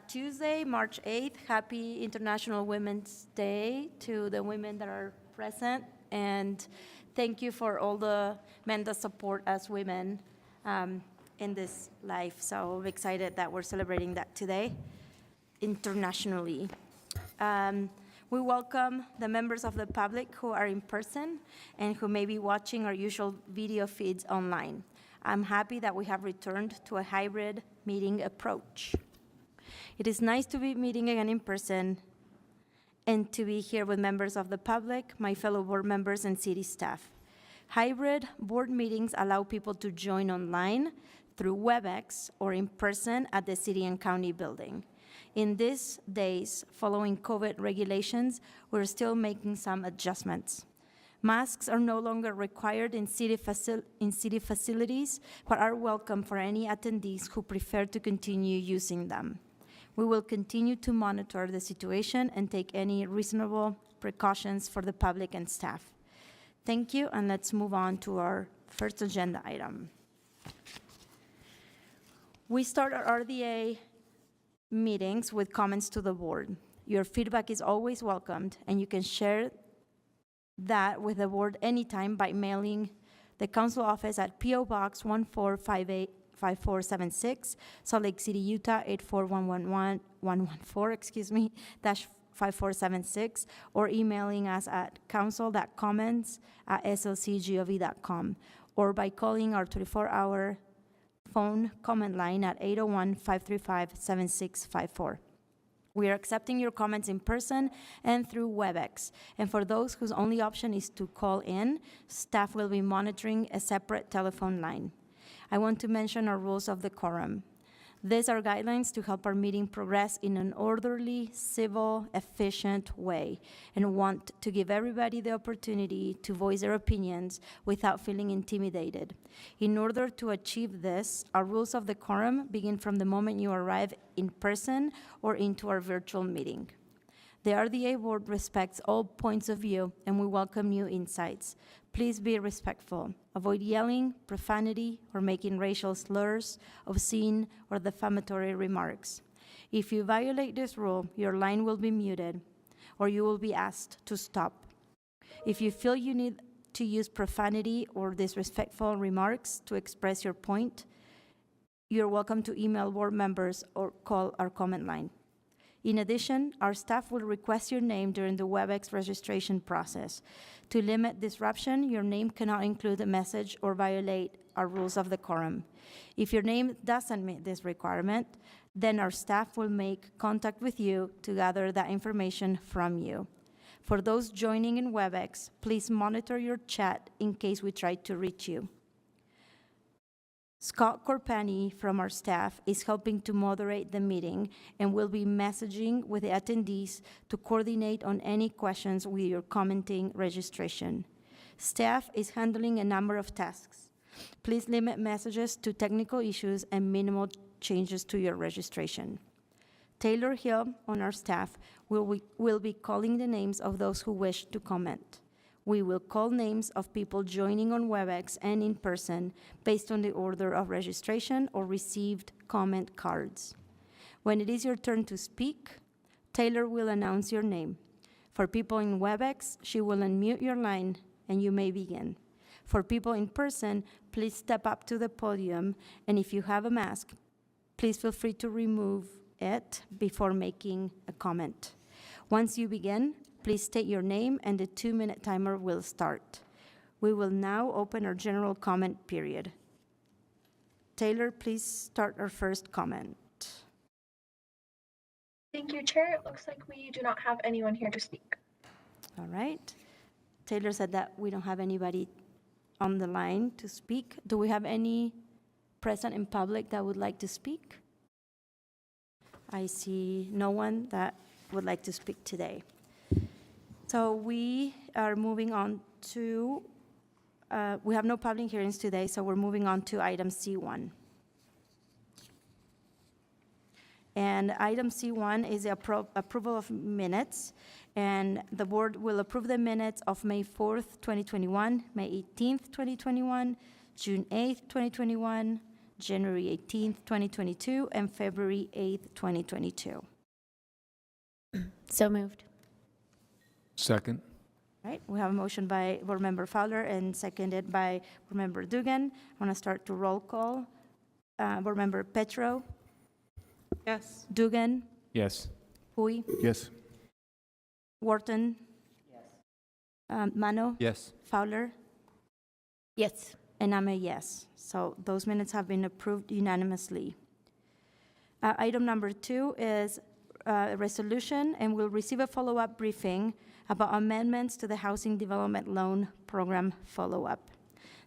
Tuesday, March 8th, happy International Women's Day to the women that are present, and thank you for all the men that support us women in this life. So I'm excited that we're celebrating that today internationally. We welcome the members of the public who are in person and who may be watching our usual video feeds online. I'm happy that we have returned to a hybrid meeting approach. It is nice to be meeting again in person and to be here with members of the public, my fellow board members, and city staff. Hybrid board meetings allow people to join online through WebEx or in person at the city and county building. In these days, following COVID regulations, we're still making some adjustments. Masks are no longer required in city facilities, but are welcome for any attendees who prefer to continue using them. We will continue to monitor the situation and take any reasonable precautions for the public and staff. Thank you, and let's move on to our first agenda item. We start our RDA meetings with comments to the board. Your feedback is always welcomed, and you can share that with the board anytime by mailing the council office at P.O. Box 145476, Salt Lake City, Utah 84114, -5476, or emailing us at council.comments@slcgov.com, or by calling our 24-hour phone comment line at 801-535-7654. We are accepting your comments in person and through WebEx. And for those whose only option is to call in, staff will be monitoring a separate telephone line. I want to mention our rules of the quorum. These are guidelines to help our meeting progress in an orderly, civil, efficient way, and want to give everybody the opportunity to voice their opinions without feeling intimidated. In order to achieve this, our rules of the quorum begin from the moment you arrive in person or into our virtual meeting. The RDA board respects all points of view, and we welcome new insights. Please be respectful. Avoid yelling, profanity, or making racial slurs, obscene, or defamatory remarks. If you violate this rule, your line will be muted, or you will be asked to stop. If you feel you need to use profanity or disrespectful remarks to express your point, you're welcome to email board members or call our comment line. In addition, our staff will request your name during the WebEx registration process. To limit disruption, your name cannot include a message or violate our rules of the quorum. If your name doesn't meet this requirement, then our staff will make contact with you to gather that information from you. For those joining in WebEx, please monitor your chat in case we try to reach you. Scott Corpani from our staff is helping to moderate the meeting and will be messaging with the attendees to coordinate on any questions with your commenting registration. Staff is handling a number of tasks. Please limit messages to technical issues and minimal changes to your registration. Taylor Hill on our staff will be calling the names of those who wish to comment. We will call names of people joining on WebEx and in person based on the order of registration or received comment cards. When it is your turn to speak, Taylor will announce your name. For people in WebEx, she will unmute your line and you may begin. For people in person, please step up to the podium, and if you have a mask, please feel free to remove it before making a comment. Once you begin, please state your name and the 2-minute timer will start. We will now open our general comment period. Taylor, please start our first comment. Thank you, Chair. It looks like we do not have anyone here to speak. All right. Taylor said that we don't have anybody on the line to speak. Do we have any present in public that would like to speak? I see no one that would like to speak today. So we are moving on to, we have no public hearings today, so we're moving on to item C1. And item C1 is the approval of minutes, and the board will approve the minutes of May 4th, 2021, May 18th, 2021, June 8th, 2021, January 18th, 2022, and February 8th, 2022. So moved. Second. Right, we have a motion by Board Member Fowler and seconded by Board Member Dugan. I want to start to roll call. Board Member Petro, Yes. Dugan, Yes. Hui, Yes. Wharton. Mano, Yes. Fowler, Yes. and I'm a yes. So those minutes have been approved unanimously. Item number 2 is a resolution, and we'll receive a follow-up briefing about amendments to the Housing Development Loan Program follow-up.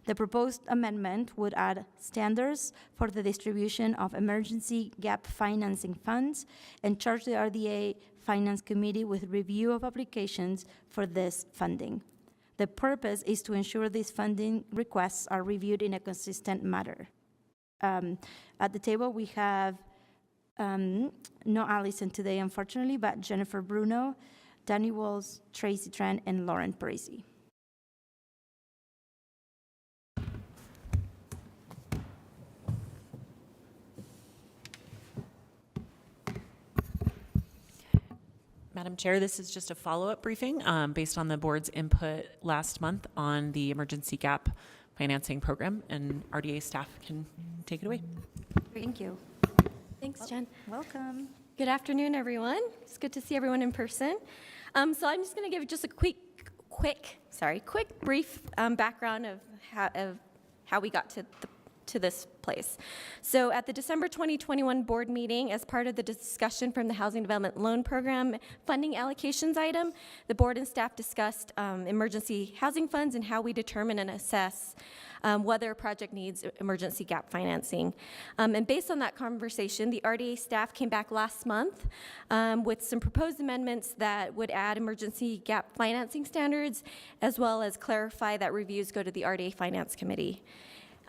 The proposed amendment would add standards for the distribution of emergency gap financing funds and charge the RDA Finance Committee with review of applications for this funding. The purpose is to ensure these funding requests are reviewed in a consistent manner. At the table, we have no Allison today, unfortunately, but Jennifer Bruno, Danny Walls, Tracy Tran, and Lauren Parisi. Madam Chair, this is just a follow-up briefing based on the board's input last month on the emergency gap financing program, and RDA staff can take it away. Thank you. Thanks, Jen. Welcome. Good afternoon, everyone. It's good to see everyone in person. So I'm just going to give just a quick brief background of how we got to this place. So at the December 2021 board meeting, as part of the discussion from the Housing Development Loan Program funding allocations item, the board and staff discussed emergency housing funds and how we determine and assess whether a project needs emergency gap financing. And based on that conversation, the RDA staff came back last month with some proposed amendments that would add emergency gap financing standards, as well as clarify that reviews go to the RDA Finance Committee.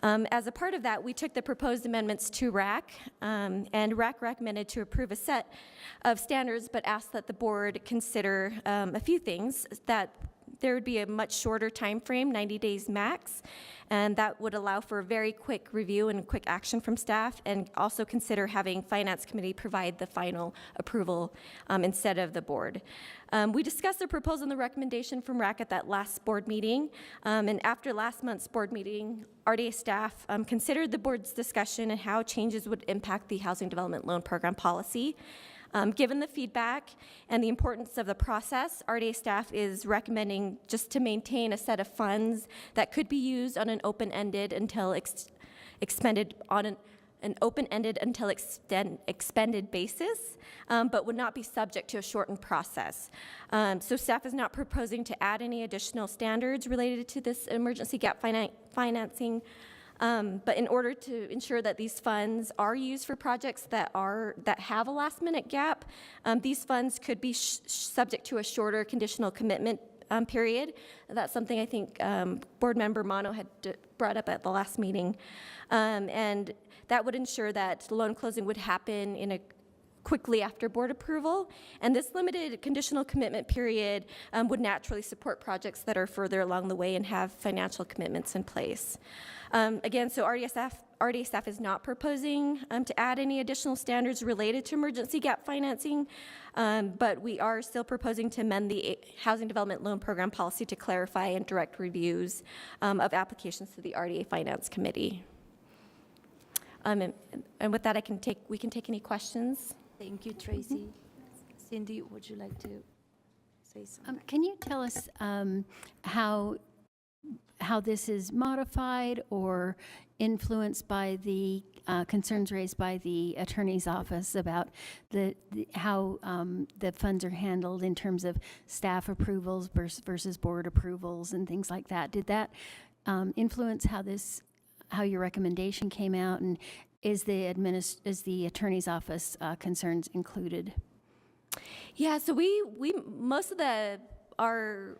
As a part of that, we took the proposed amendments to RAC, and RAC recommended to approve a set of standards, but asked that the board consider a few things, that there would be a much shorter time frame, 90 days max, and that would allow for a very quick review and quick action from staff, and also consider having Finance Committee provide the final approval instead of the board. We discussed the proposal and the recommendation from RAC at that last board meeting, and after last month's board meeting, RDA staff considered the board's discussion and how changes would impact the Housing Development Loan Program policy. Given the feedback and the importance of the process, RDA staff is recommending just to maintain a set of funds that could be used on an open-ended until expended on an open-ended until expended basis, but would not be subject to a shortened process. So staff is not proposing to add any additional standards related to this emergency gap financing, but in order to ensure that these funds are used for projects that have a last-minute gap, these funds could be subject to a shorter conditional commitment period. That's something I think Board Member Mano had brought up at the last meeting, and that would ensure that the loan closing would happen quickly after board approval, and this limited conditional commitment period would naturally support projects that are further along the way and have financial commitments in place. Again, so RDA staff is not proposing to add any additional standards related to emergency gap financing, but we are still proposing to amend the Housing Development Loan Program policy to clarify and direct reviews of applications to the RDA Finance Committee. And with that, we can take any questions. Thank you, Tracy. Cindy, would you like to say something? Can you tell us how this is modified or influenced by the concerns raised by the attorney's office about how the funds are handled in terms of staff approvals versus board approvals and things like that? Did that influence how your recommendation came out, and is the attorney's office concerns included? Yeah, so most of our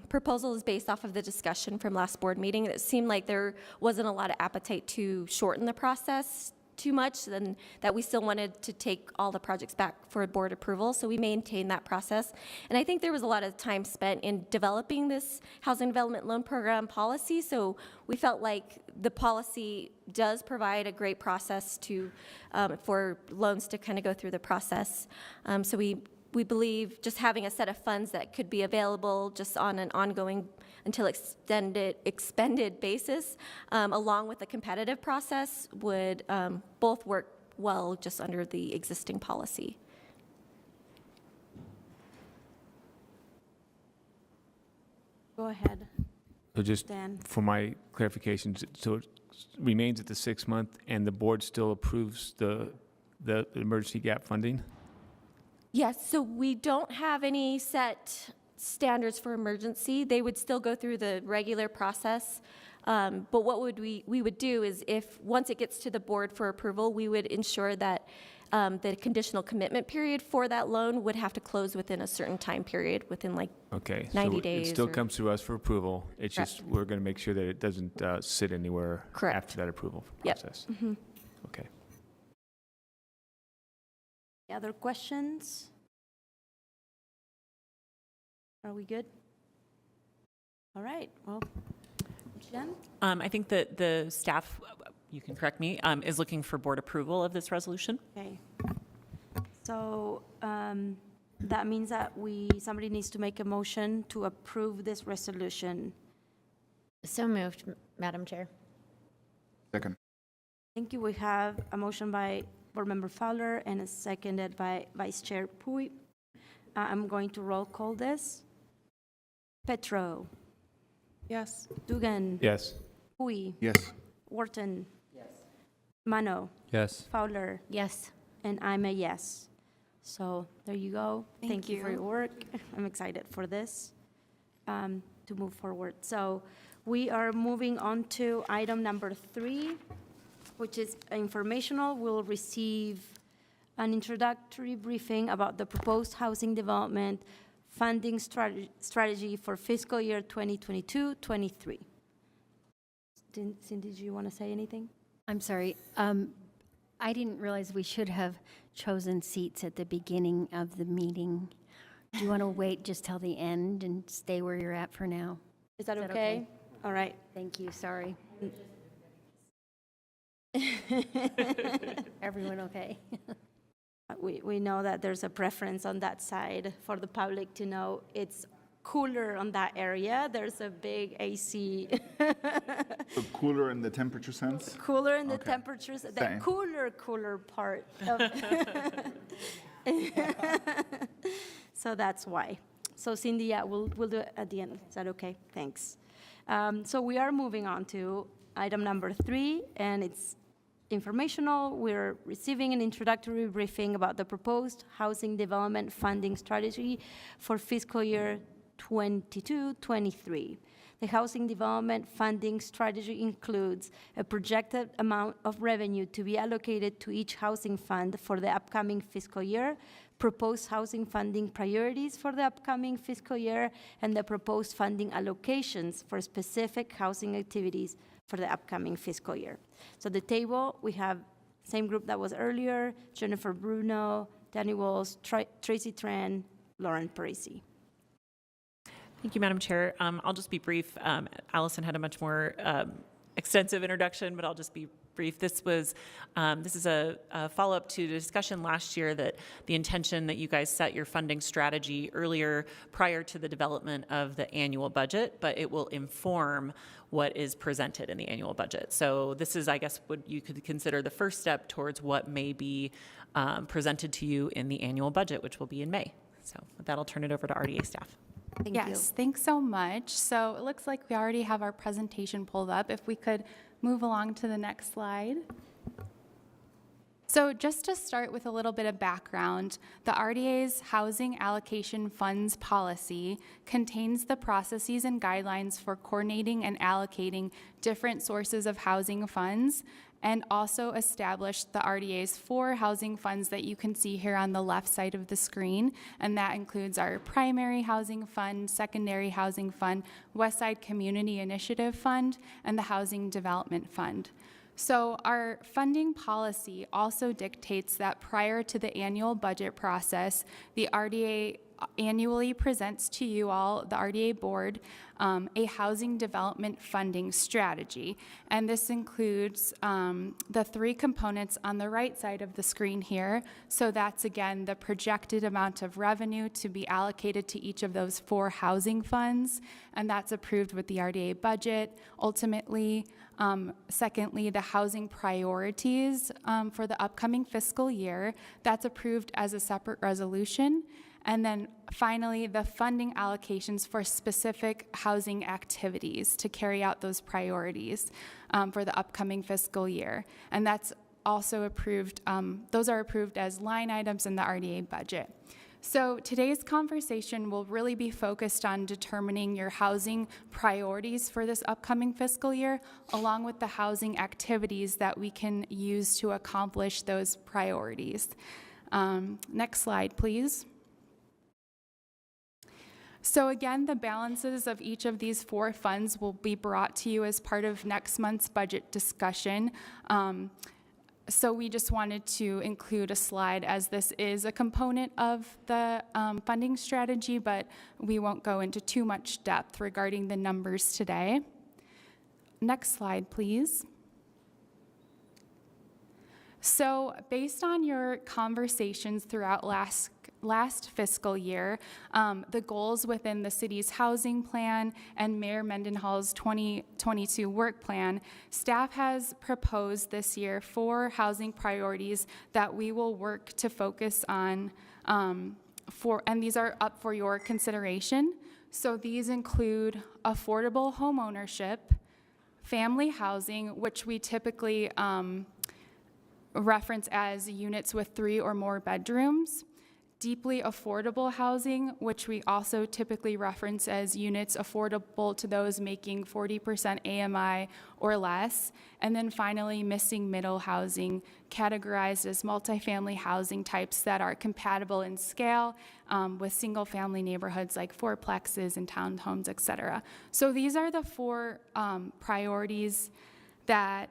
proposal is based off of the discussion from last board meeting. It seemed like there wasn't a lot of appetite to shorten the process too much, and that we still wanted to take all the projects back for board approval, so we maintained that process. And I think there was a lot of time spent in developing this housing development loan program policy, so we felt like the policy does provide a great process to, for loans to kind of go through the process. So we believe just having a set of funds that could be available just on an ongoing until expended basis, along with the competitive process, would both work well just under the existing policy. Go ahead, So just Dan. for my clarification, so it remains at the 6-month and the board still approves the emergency gap funding? Yes, so we don't have any set standards for emergency. They would still go through the regular process. But what we would do is if, once it gets to the board for approval, we would ensure that the conditional commitment period for that loan would have to close within a certain time period, within like Okay. 90 so days it still or- comes through us for approval. It's just, we're going to make sure that it doesn't sit anywhere Correct. after that approval Yep. process. Okay. Any other questions? Are we good? All right, well, Jen? I think that the staff, you can correct me, is looking for board approval of this resolution. Okay. So that means that somebody needs to make a motion to approve this resolution. So moved, Madam Chair. Second. Thank you. We have a motion by Board Member Fowler and a seconded by Vice Chair Pui. I'm going to roll call this. Petro, Yes. Dugan, Yes. Pui, Yes. Wharton. Yes. Mano, Yes. Fowler, Yes. and I'm a yes. So there you go. Thank you for your work. I'm excited for this to move forward. So we are moving on to item number 3, which is informational. We'll receive an introductory briefing about the proposed housing development funding strategy for fiscal year 2022-23. Cindy, do you want to say anything? I'm sorry. I didn't realize we should have chosen seats at the beginning of the meeting. Do you want to wait just till the end and stay where you're at for now? Is that Is that okay? okay? All right. Thank you, sorry. Everyone okay? We know that there's a preference on that side for the public to know it's cooler on that area. There's a big AC. So cooler in the temperature sense? Cooler in the Okay. temperatures, the Same. cooler part of. So that's why. So Cindy, yeah, we'll do it at the end. Is that okay? Thanks. So we are moving on to item number 3, and it's informational. We're receiving an introductory briefing about the proposed housing development funding strategy for fiscal year 22-23. The housing development funding strategy includes a projected amount of revenue to be allocated to each housing fund for the upcoming fiscal year, proposed housing funding priorities for the upcoming fiscal year, and the proposed funding allocations for specific housing activities for the upcoming fiscal year. So the table, we have same group that was earlier: Jennifer Bruno, Danny Walls, Tracy Tran, Lauren Parisi. Thank you, Madam Chair. I'll just be brief. Allison had a much more extensive introduction, but I'll just be brief. This is a follow-up to the discussion last year that the intention that you guys set your funding strategy earlier prior to the development of the annual budget, but it will inform what is presented in the annual budget. So this is, I guess, what you could consider the first step towards what may be presented to you in the annual budget, which will be in May. So with that, I'll turn it over to RDA staff. Thank you. Yes, thanks so much. So it looks like we already have our presentation pulled up. If we could move along to the next slide. So just to start with a little bit of background, the RDA's Housing Allocation Funds policy contains the processes and guidelines for coordinating and allocating different sources of housing funds, and also established the RDA's 4 housing funds that you can see here on the left side of the screen, and that includes our Primary Housing Fund, Secondary Housing Fund, Westside Community Initiative Fund, and the Housing Development Fund. So our funding policy also dictates that prior to the annual budget process, the RDA annually presents to you all, the RDA board, a housing development funding strategy. And this includes the three components on the right side of the screen here. So that's, again, the projected amount of revenue to be allocated to each of those 4 housing funds, and that's approved with the RDA budget. Ultimately, secondly, the housing priorities for the upcoming fiscal year, that's approved as a separate resolution. And then finally, the funding allocations for specific housing activities to carry out those priorities for the upcoming fiscal year. And that's also approved, those are approved as line items in the RDA budget. So today's conversation will really be focused on determining your housing priorities for this upcoming fiscal year, along with the housing activities that we can use to accomplish those priorities. Next slide, please. So again, the balances of each of these 4 funds will be brought to you as part of next month's budget discussion. So we just wanted to include a slide, as this is a component of the funding strategy, but we won't go into too much depth regarding the numbers today. Next slide, please. So based on your conversations throughout last fiscal year, the goals within the city's housing plan and Mayor Mendenhall's 2022 work plan, staff has proposed this year 4 housing priorities that we will work to focus on, and these are up for your consideration. So these include affordable home ownership, family housing, which we typically reference as units with 3 or more bedrooms, deeply affordable housing, which we also typically reference as units affordable to those making 40% AMI or less, and then finally missing middle housing, categorized as multifamily housing types that are compatible in scale with single family neighborhoods like fourplexes and townhomes, et cetera. So these are the 4 priorities that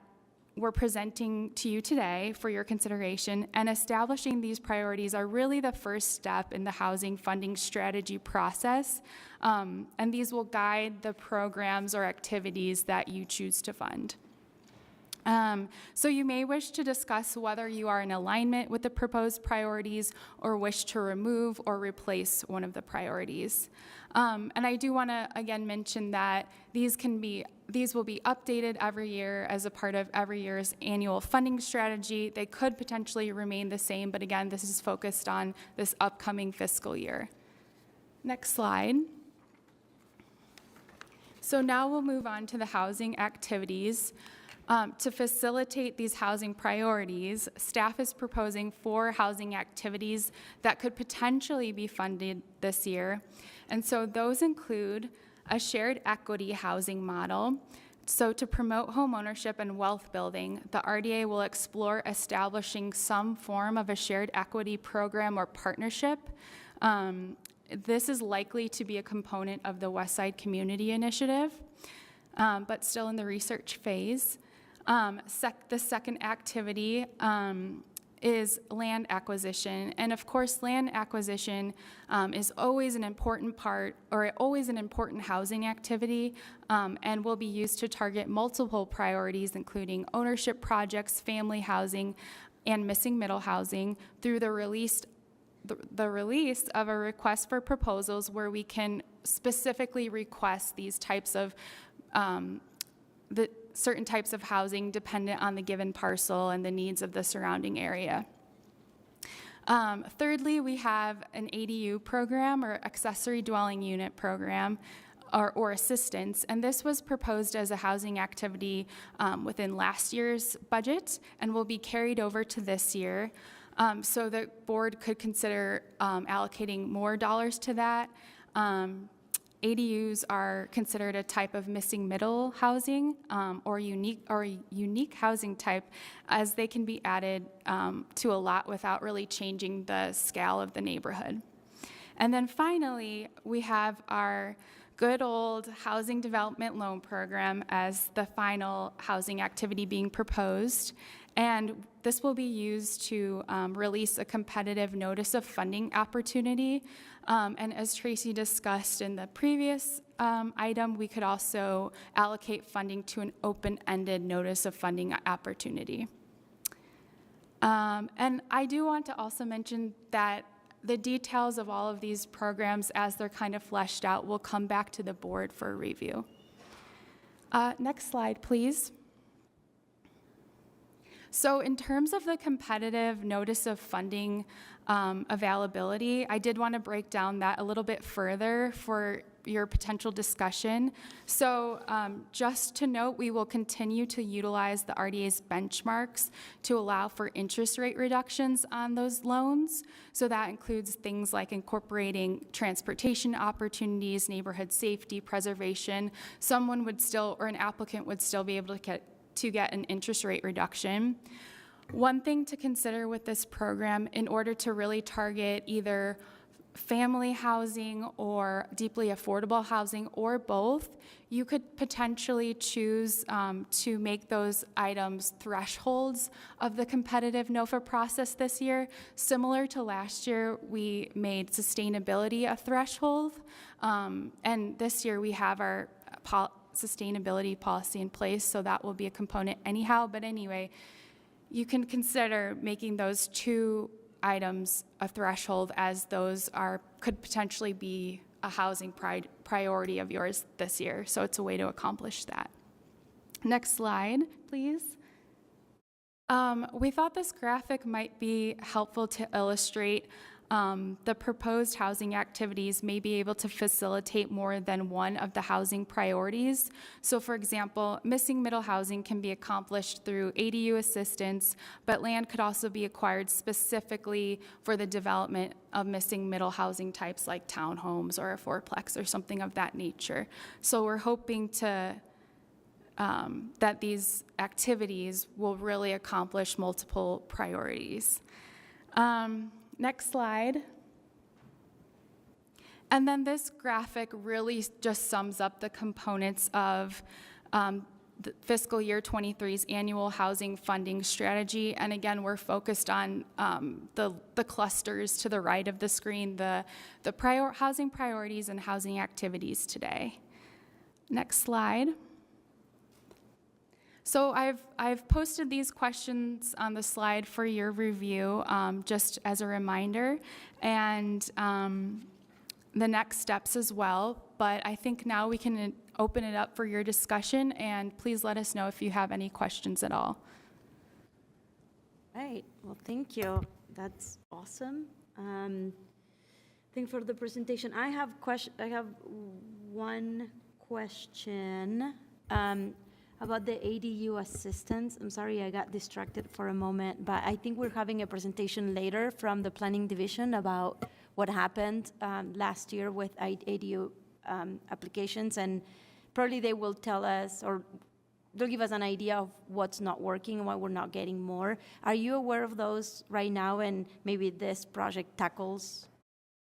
we're presenting to you today for your consideration, and establishing these priorities are really the first step in the housing funding strategy process, and these will guide the programs or activities that you choose to fund. So you may wish to discuss whether you are in alignment with the proposed priorities or wish to remove or replace one of the priorities. And I do want to again mention that these will be updated every year as a part of every year's annual funding strategy. They could potentially remain the same, but again, this is focused on this upcoming fiscal year. Next slide. So now we'll move on to the housing activities. To facilitate these housing priorities, staff is proposing 4 housing activities that could potentially be funded this year. And so those include a shared equity housing model. So to promote home ownership and wealth building, the RDA will explore establishing some form of a shared equity program or partnership. This is likely to be a component of the Westside Community Initiative, but still in the research phase. The second activity is land acquisition. And of course, land acquisition is always an important part, or always an important housing activity, and will be used to target multiple priorities, including ownership projects, family housing, and missing middle housing through the release of a request for proposals, where we can specifically request these types of certain types of housing dependent on the given parcel and the needs of the surrounding area. Thirdly, we have an ADU program, or accessory dwelling unit program, or assistance, and this was proposed as a housing activity within last year's budget and will be carried over to this year. So the board could consider allocating more dollars to that. ADUs are considered a type of missing middle housing, or unique housing type, as they can be added to a lot without really changing the scale of the neighborhood. And then finally, we have our good old housing development loan program as the final housing activity being proposed. And this will be used to release a competitive notice of funding opportunity. And as Tracy discussed in the previous item, we could also allocate funding to an open-ended notice of funding opportunity. And I do want to also mention that the details of all of these programs, as they're kind of fleshed out, will come back to the board for review. Next slide, please. So in terms of the competitive notice of funding availability, I did want to break down that a little bit further for your potential discussion. So just to note, we will continue to utilize the RDA's benchmarks to allow for interest rate reductions on those loans. So that includes things like incorporating transportation opportunities, neighborhood safety, preservation. Someone would still, or an applicant would still be able to get an interest rate reduction. One thing to consider with this program, in order to really target either family housing or deeply affordable housing or both, you could potentially choose to make those items thresholds of the competitive NOFA process this year. Similar to last year, we made sustainability a threshold, and this year we have our sustainability policy in place, so that will be a component anyhow. But anyway, you can consider making those two items a threshold, as those could potentially be a housing priority of yours this year. So it's a way to accomplish that. Next slide, please. We thought this graphic might be helpful to illustrate the proposed housing activities may be able to facilitate more than one of the housing priorities. So for example, missing middle housing can be accomplished through ADU assistance, but land could also be acquired specifically for the development of missing middle housing types like townhomes or a fourplex or something of that nature. So we're hoping to that these activities will really accomplish multiple priorities. Next slide. And then this graphic really just sums up the components of the fiscal year 23's annual housing funding strategy. And again, we're focused on the clusters to the right of the screen, the housing priorities and housing activities today. Next slide. So I've posted these questions on the slide for your review, just as a reminder, and the next steps as well. But I think now we can open it up for your discussion, and please let us know if you have any questions at all. Right, well, thank you. That's awesome. I think for the presentation, I have one question. About the ADU assistance. I'm sorry, I got distracted for a moment, but I think we're having a presentation later from the planning division about what happened last year with ADU applications, and probably they will tell us, or they'll give us an idea of what's not working and why we're not getting more. Are you aware of those right now, and maybe this project tackles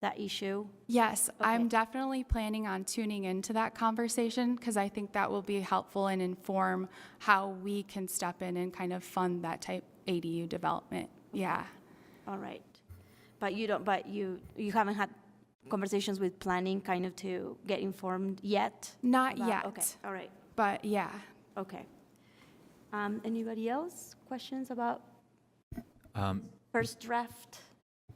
that issue? Yes, Okay. I'm definitely planning on tuning into that conversation, because I think that will be helpful and inform how we can step in and kind of fund that type ADU development. Yeah. All right. But you haven't had conversations with planning kind of to get informed yet? Not yet. Okay, all right, But yeah. okay. Anybody else? Questions about first draft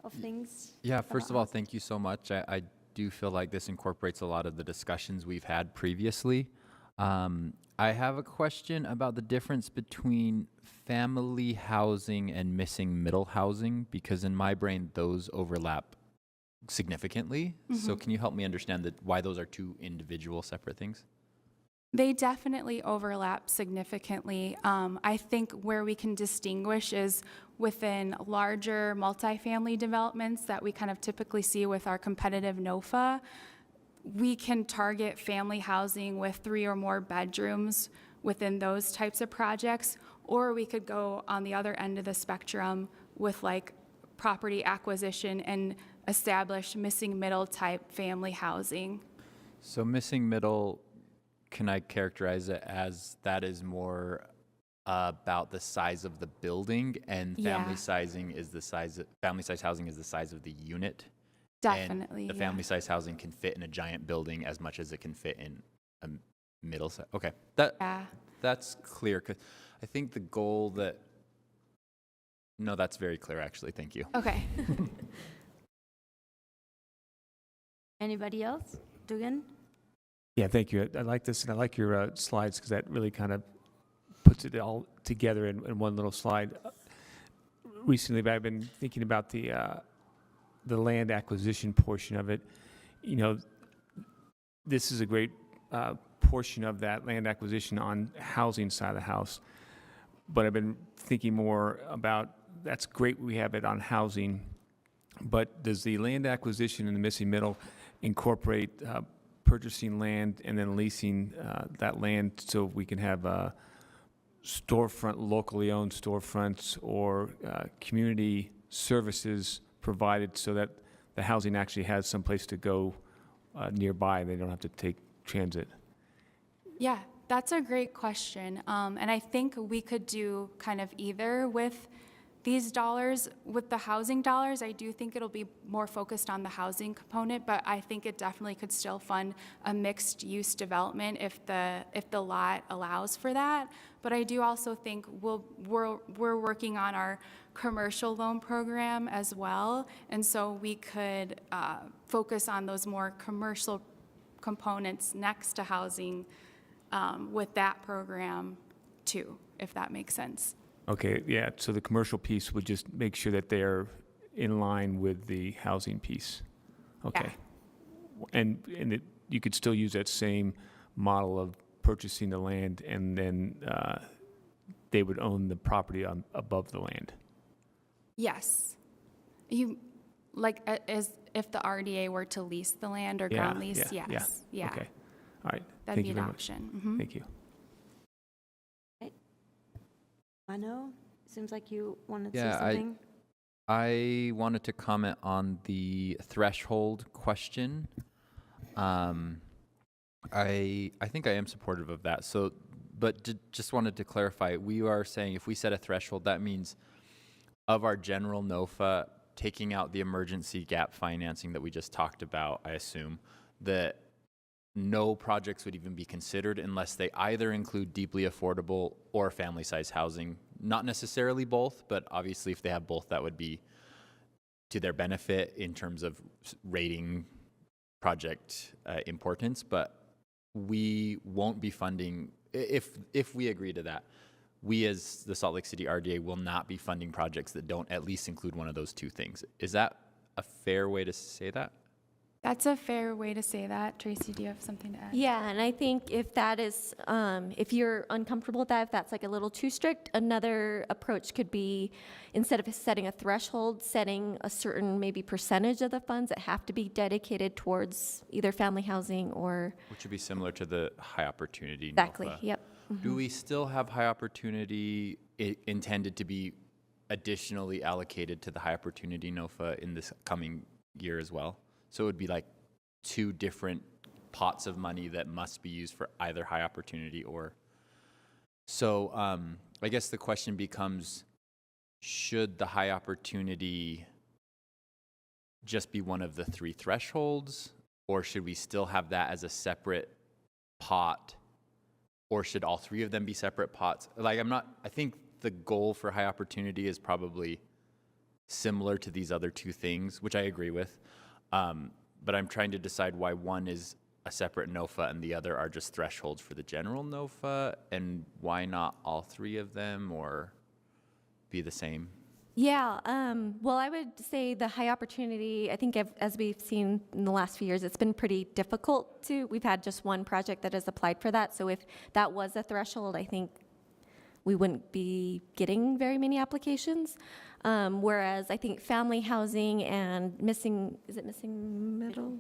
of things? Yeah, first of all, thank you so much. I do feel like this incorporates a lot of the discussions we've had previously. I have a question about the difference between family housing and missing middle housing, because in my brain, those overlap significantly. So can you help me understand why those are two individual separate things? They definitely overlap significantly. I think where we can distinguish is within larger multifamily developments that we kind of typically see with our competitive NOFA. We can target family housing with 3 or more bedrooms within those types of projects, or we could go on the other end of the spectrum with like property acquisition and establish missing middle type family housing. So missing middle, can I characterize it as that is more about the size of the building, and family Yeah. sizing is the size, family size housing is the size of the unit? Definitely. And the yeah. family size housing can fit in a giant building as much as it can fit in a middle size. Okay, that's clear, 'cause I think the goal that, no, that's very clear, actually. Thank you. Okay. Anybody else? Dugan? Yeah, thank you. I like this, and I like your slides, because that really kind of puts it all together in one little slide. Recently, I've been thinking about the land acquisition portion of it. You know, this is a great portion of that land acquisition on housing side of the house. But I've been thinking more about, that's great we have it on housing, but does the land acquisition in the missing middle incorporate purchasing land and then leasing that land so we can have storefront, locally owned storefronts, or community services provided so that the housing actually has some place to go nearby, they don't have to take transit? Yeah, that's a great question. And I think we could do kind of either with these dollars. With the housing dollars, I do think it'll be more focused on the housing component, but I think it definitely could still fund a mixed-use development if the lot allows for that. But I do also think we're working on our commercial loan program as well, and so we could focus on those more commercial components next to housing with that program too, if that makes sense. Okay, yeah, so the commercial piece would just make sure that they're in line with the housing piece. Okay. Yeah. And you could still use that same model of purchasing the land, and then they would own the property above the land. Yes. You, like, as if the RDA were to lease the land or ground lease, yes. Yeah. Okay, all right. That'd Thank be you an very much. option. Mhm. Thank you. Mano, seems like you wanted to Yeah, say something. I wanted to comment on the threshold question. I think I am supportive of that. So, but just wanted to clarify, we are saying if we set a threshold, that means of our general NOFA, taking out the emergency gap financing that we just talked about, I assume, that no projects would even be considered unless they either include deeply affordable or family size housing. Not necessarily both, but obviously if they have both, that would be to their benefit in terms of rating project importance. But we won't be funding, if we agree to that, we as the Salt Lake City RDA will not be funding projects that don't at least include one of those two things. Is that a fair way to say that? That's a fair way to say that. Tracy, do you have something to add? Yeah, and I think if that is, if you're uncomfortable with that, if that's like a little too strict, another approach could be, instead of setting a threshold, setting a certain maybe percentage of the funds that have to be dedicated towards either family housing or. Which would be similar to the high opportunity Exactly, NOFA. yep. Do we still have high opportunity intended to be additionally allocated to the high opportunity NOFA in this coming year as well? So it would be like two different pots of money that must be used for either high opportunity or. So I guess the question becomes, should the high opportunity just be one of the three thresholds, or should we still have that as a separate pot, or should all three of them be separate pots? Like, I think the goal for high opportunity is probably similar to these other two things, which I agree with. But I'm trying to decide why one is a separate NOFA and the other are just thresholds for the general NOFA, and why not all three of them or be the same? Yeah, well, I would say the high opportunity, I think as we've seen in the last few years, it's been pretty difficult we've had just one project that has applied for that. So if that was a threshold, I think we wouldn't be getting very many applications. Whereas I think family housing and missing middle?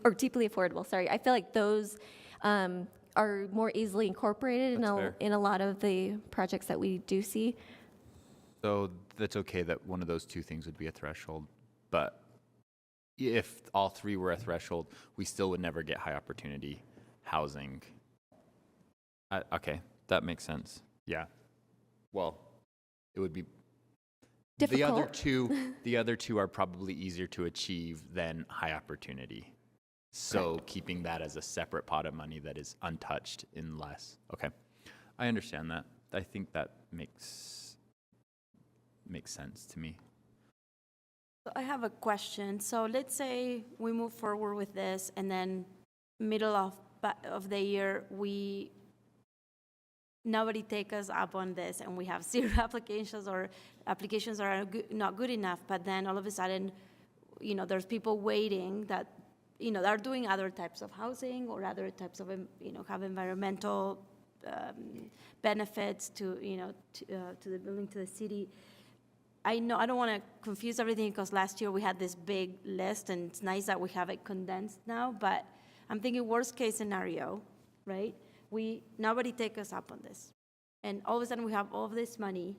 Or deeply affordable, sorry. I feel like those are more easily incorporated in a lot of the projects that we do see. So that's okay that one of those two things would be a threshold, but if all three were a threshold, we still would never get high opportunity housing. Okay, that makes sense. Yeah. Well, it would be Difficult. The other two are probably easier to achieve than high opportunity. So keeping that as a separate pot of money that is untouched unless, okay. I understand that. I think that makes sense to me. So I have a question. So let's say we move forward with this, and then middle of the year, nobody take us up on this, and we have 0 applications, or applications are not good enough, but then all of a sudden, there's people waiting that, are doing other types of housing or other types of, have environmental benefits to the building, to the city. I know I don't want to confuse everything, because last year we had this big list, and it's nice that we have it condensed now, but I'm thinking worst case scenario, right? Nobody take us up on this. And all of a sudden we have all of this money,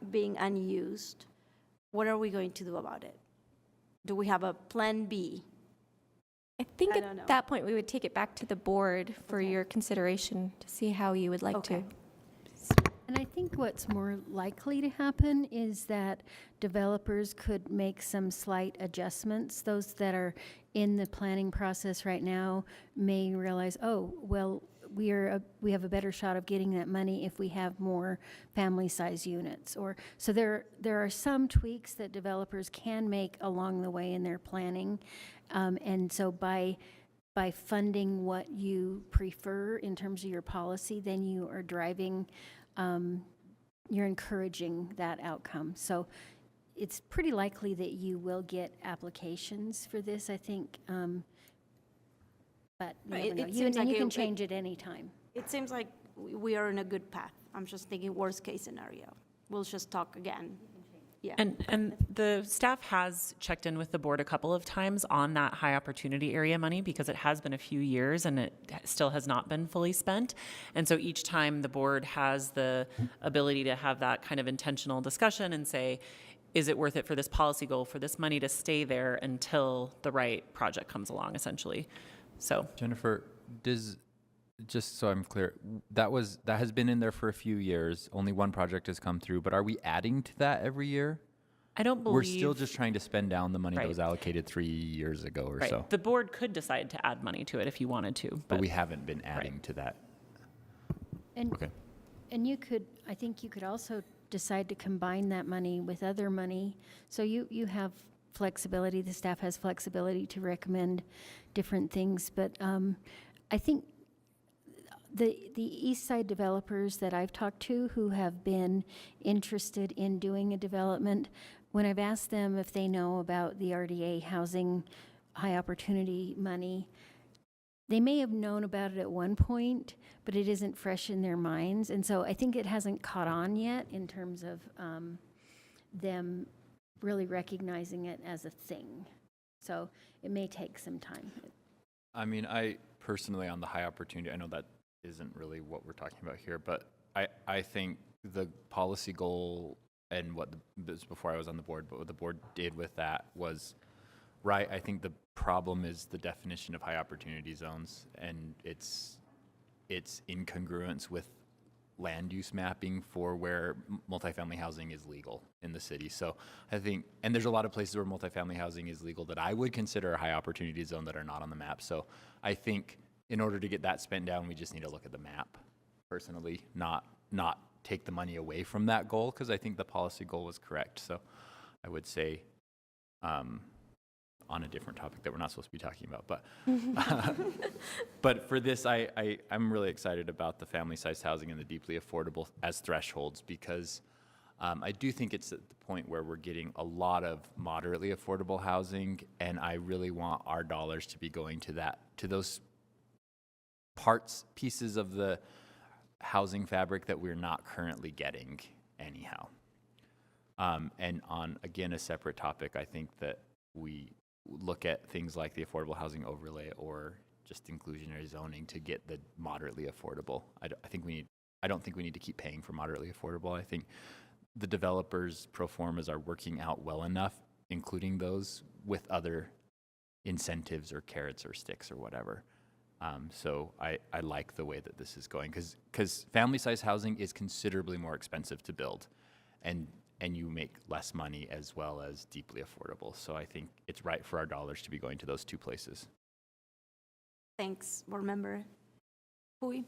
being unused. What are we going to do about it? Do we have a plan B? I think I don't know. at that point, we would take it back to the board for your consideration to see how you would like Okay. to. And I think what's more likely to happen is that developers could make some slight adjustments. Those that are in the planning process right now may realize, oh, well, we have a better shot of getting that money if we have more family-size units. So there are some tweaks that developers can make along the way in their planning. And so by funding what you prefer in terms of your policy, then you are driving, you're encouraging that outcome. So it's pretty likely that you will get applications for this, I think. But you never know. seems like You can change it anytime. It seems like we are in a good path. I'm just thinking worst case scenario. We'll just talk again. Yeah. And the staff has checked in with the board a couple of times on that high opportunity area money, because it has been a few years and it still has not been fully spent. And so each time the board has the ability to have that kind of intentional discussion and say, is it worth it for this policy goal, for this money to stay there until the right project comes along, essentially? So Jennifer, just so I'm clear, that has been in there for a few years. Only one project has come through, but are we adding to that every year? I don't believe... We're still just trying to spend down the money that Right. was allocated 3 years ago or Right. so. The board could decide to add money to it if you wanted to, But we haven't been adding to that. And Okay. And I think you could also decide to combine that money with other money. So you have flexibility, the staff has flexibility to recommend different things. But I think the East Side developers that I've talked to who have been interested in doing a development, when I've asked them if they know about the RDA housing high opportunity money, they may have known about it at one point, but it isn't fresh in their minds. And so I think it hasn't caught on yet in terms of them really recognizing it as a thing. So it may take some time. I mean, I personally, on the high opportunity, I know that isn't really what we're talking about here, but I think the policy goal and this was before I was on the board, but what the board did with that was right. I think the problem is the definition of high opportunity zones, and it's incongruence with land use mapping for where multifamily housing is legal in the city. So I think, and there's a lot of places where multifamily housing is legal that I would consider a high opportunity zone that are not on the map. So I think in order to get that spent down, we just need to look at the map personally, not take the money away from that goal, because I think the policy goal was correct. So I would say, on a different topic that we're not supposed to be talking about, but for this, I'm really excited about the family-sized housing and the deeply affordable as thresholds, because I do think it's at the point where we're getting a lot of moderately affordable housing, and I really want our dollars to be going to those pieces of the housing fabric that we're not currently getting anyhow. And on, again, a separate topic, I think that we look at things like the affordable housing overlay or just inclusionary zoning to get the moderately affordable. I don't think we need to keep paying for moderately affordable. I think the developers pro formas are working out well enough including those with other incentives or carrots or sticks or whatever. So I like the way that this is going, because family-size housing is considerably more expensive to build, and you make less money as well as deeply affordable. So I think it's right for our dollars to be going to those two places. Thanks, board member. Hui?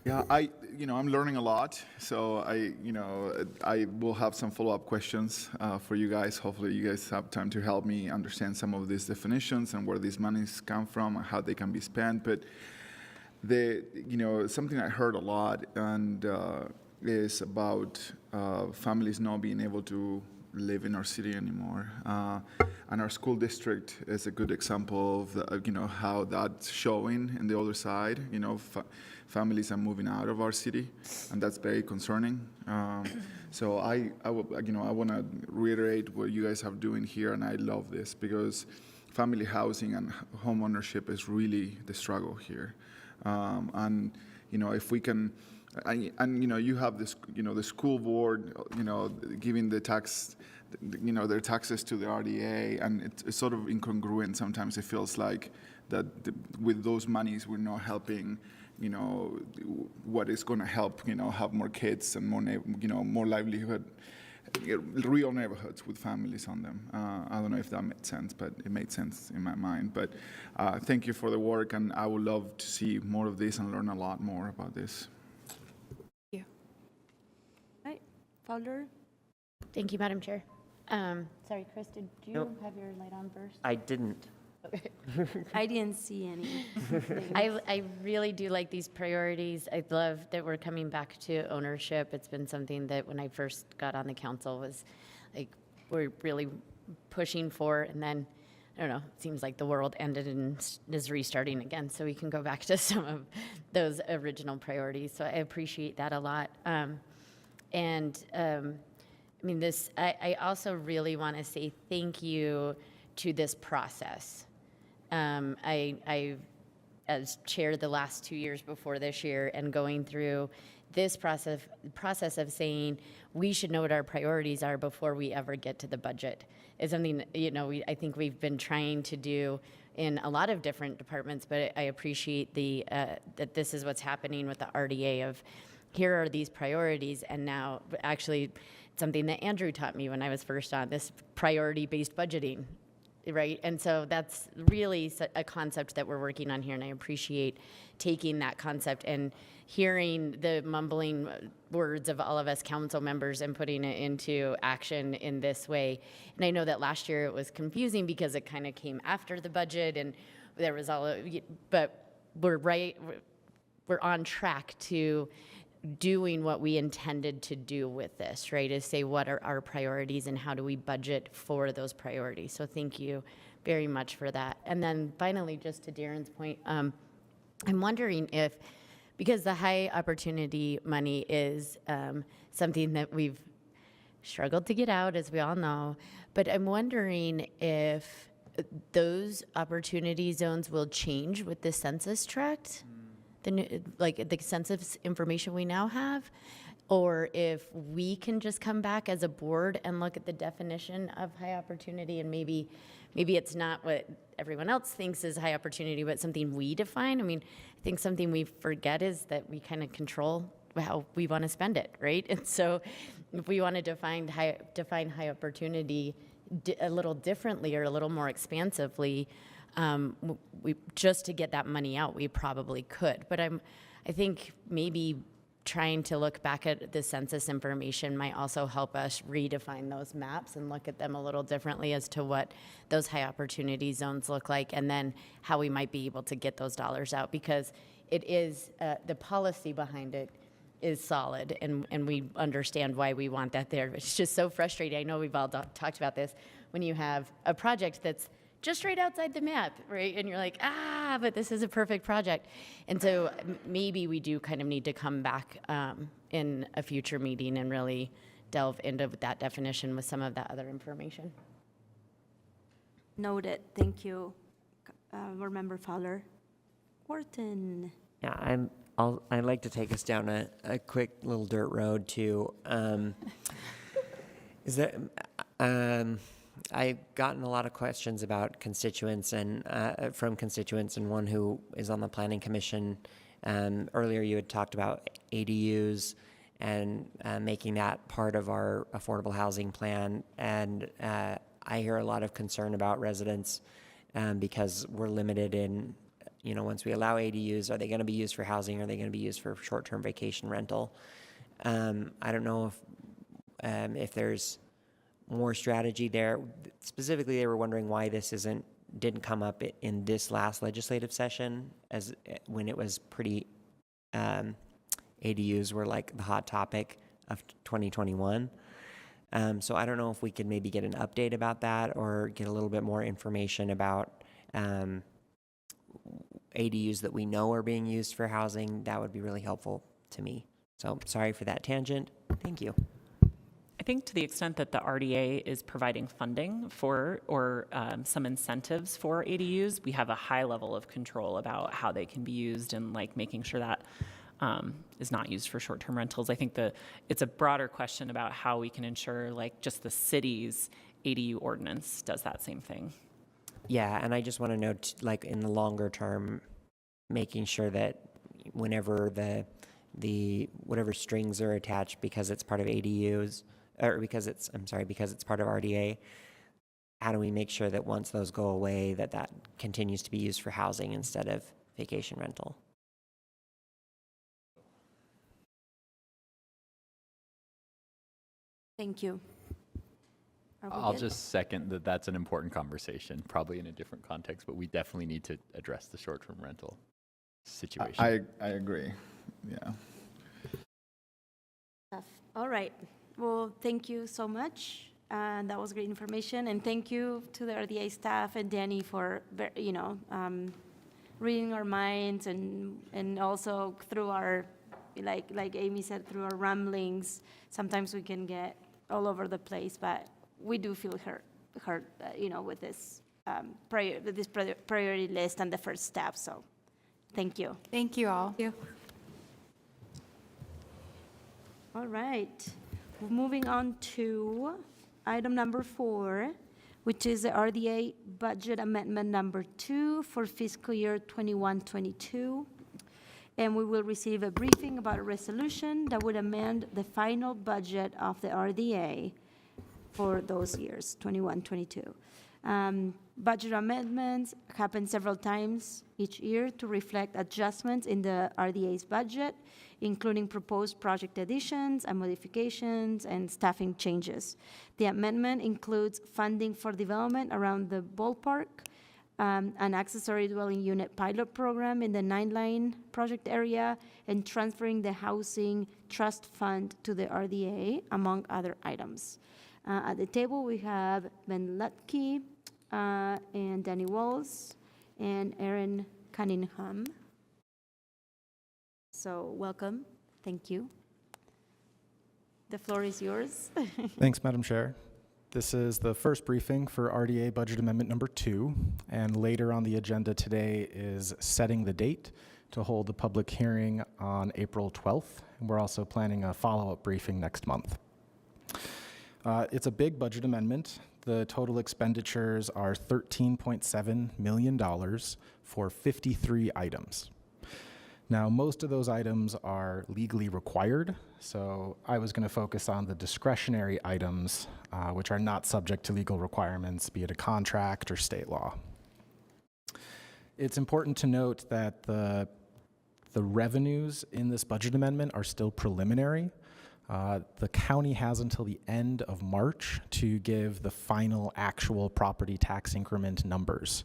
Yeah, I'm learning a lot, so I will have some follow-up questions for you guys. Hopefully you guys have time to help me understand some of these definitions and where these monies come from and how they can be spent. But something I heard a lot and is about families not being able to live in our city anymore. And our school district is a good example of how that's showing in the other side. Families are moving out of our city, and that's very concerning. So I want to reiterate what you guys are doing here, and I love this because family housing and home ownership is really the struggle here. And if we can, you have this, the school board, giving the tax, their taxes to the RDA, and it's sort of incongruent. Sometimes it feels like that with those monies we're not helping, what is going to help, have more kids and more livelihood, real neighborhoods with families on them. I don't know if that made sense, but it made sense in my mind. But thank you for the work, and I would love to see more of this and learn a lot more about this. Right, Fowler? Thank you, Madam Chair. Sorry, Chris, did you have your light on first? I didn't. I didn't see any. I really do like these priorities. I love that we're coming back to ownership. It's been something that when I first got on the council was like we're really pushing for, and then I don't know, it seems like the world ended and is restarting again, so we can go back to some of those original priorities. So I appreciate that a lot. I also really want to say thank you to this process. I as chair the last 2 years before this year, and going through this process of saying we should know what our priorities are before we ever get to the budget is something I think we've been trying to do in a lot of different departments. But I appreciate that this is what's happening with the RDA of here are these priorities, and now actually something that Andrew taught me when I was first on this priority-based budgeting. Right, and so that's really a concept that we're working on here, and I appreciate taking that concept and hearing the mumbling words of all of us council members and putting it into action in this way. And I know that last year it was confusing because it kind of came after the budget, and there was but we're on track to doing what we intended to do with this, right, is say what are our priorities and how do we budget for those priorities. So thank you very much for that. And then finally, just to Darren's point, I'm wondering if, because the high opportunity money is something that we've struggled to get out, as we all know, but I'm wondering if those opportunity zones will change with the census tract. The census information we now have, or if we can just come back as a board and look at the definition of high opportunity, and maybe it's not what everyone else thinks is high opportunity, but something we define. I mean, I think something we forget is that we kind of control how we want to spend it, right? And so if we want to define high opportunity a little differently or a little more expansively, we just to get that money out, we probably could. But I think maybe trying to look back at the census information might also help us redefine those maps and look at them a little differently as to what those high opportunity zones look like, and then how we might be able to get those dollars out, because it is the policy behind it is solid, and we understand why we want that there. It's just so frustrating. I know we've all talked about this, when you have a project that's just right outside the map, right? And you're like, but this is a perfect project. And so maybe we do kind of need to come back in a future meeting and really delve into that definition with some of that other information. Noted. Thank you, Board Member Fowler. Wharton. Yeah, I'd like to take us down a quick little dirt road to, is that, I've gotten a lot of questions about constituents and from constituents, and one who is on the Planning Commission. Earlier, you had talked about ADUs and making that part of our affordable housing plan. And I hear a lot of concern about residents because we're limited in, once we allow ADUs, are they going to be used for housing? Or are they going to be used for short-term vacation rental? I don't know if there's more strategy there. Specifically, they were wondering why this didn't come up in this last legislative session, as when it was pretty, ADUs were like the hot topic of 2021. So I don't know if we could maybe get an update about that or get a little bit more information about ADUs that we know are being used for housing. That would be really helpful to me. So sorry for that tangent. Thank you. I think to the extent that the RDA is providing funding for or some incentives for ADUs, we have a high level of control about how they can be used and like making sure that is not used for short-term rentals. I think it's a broader question about how we can ensure like just the city's ADU ordinance does that same thing. Yeah, and I just want to note, like in the longer term, making sure that whenever whatever strings are attached because it's part of ADUs, or because it's part of RDA, how do we make sure that once those go away, that continues to be used for housing instead of vacation rental? Thank you. I'll just second that that's an important conversation, probably in a different context, but we definitely need to address the short-term rental situation. I agree. Yeah. All right. Well, thank you so much. That was great information. And thank you to the RDA staff and Danny for, reading our minds and also through our, like Amy said, through our ramblings. Sometimes we can get all over the place, but we do feel hurt, with this priority list and the first step. So, thank you. Thank you all. Thank you. All right. Moving on to item number 4, which is the RDA budget amendment number 2 for fiscal year 21-22. And we will receive a briefing about a resolution that would amend the final budget of the RDA for those years, 21-22. Budget amendments happen several times each year to reflect adjustments in the RDA's budget, including proposed project additions and modifications and staffing changes. The amendment includes funding for development around the Ballpark, an accessory dwelling unit pilot program in the 9-line project area, and transferring the housing trust fund to the RDA, among other items. At the table, we have Ben Lutke and Danny Walls and Aaron Cunningham. So welcome. Thank you. The floor is yours. Thanks, Madam Chair. This is the first briefing for RDA Budget Amendment number 2, and later on the agenda today is setting the date to hold the public hearing on April 12th, and we're also planning a follow-up briefing next month. It's a big budget amendment. The total expenditures are $13.7 million for 53 items. Now, most of those items are legally required, so I was going to focus on the discretionary items, which are not subject to legal requirements, be it a contract or state law. It's important to note that the revenues in this budget amendment are still preliminary. The county has until the end of March to give the final actual property tax increment numbers.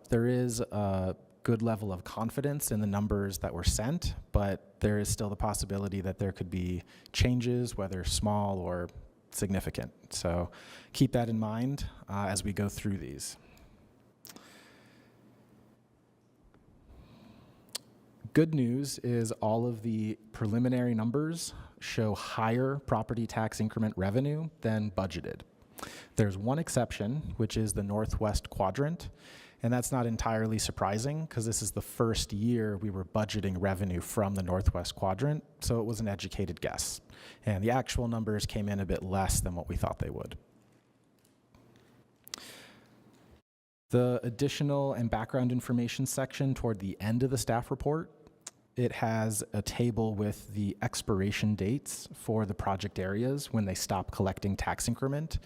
There is a good level of confidence in the numbers that were sent, but there is still the possibility that there could be changes, whether small or significant. So keep that in mind as we go through these. Good news is all of the preliminary numbers show higher property tax increment revenue than budgeted. There's one exception, which is the Northwest Quadrant, and that's not entirely surprising because this is the first year we were budgeting revenue from the Northwest Quadrant, so it was an educated guess. And the actual numbers came in a bit less than what we thought they would. The additional and background information section toward the end of the staff report, it has a table with the expiration dates for the project areas when they stop collecting tax increment.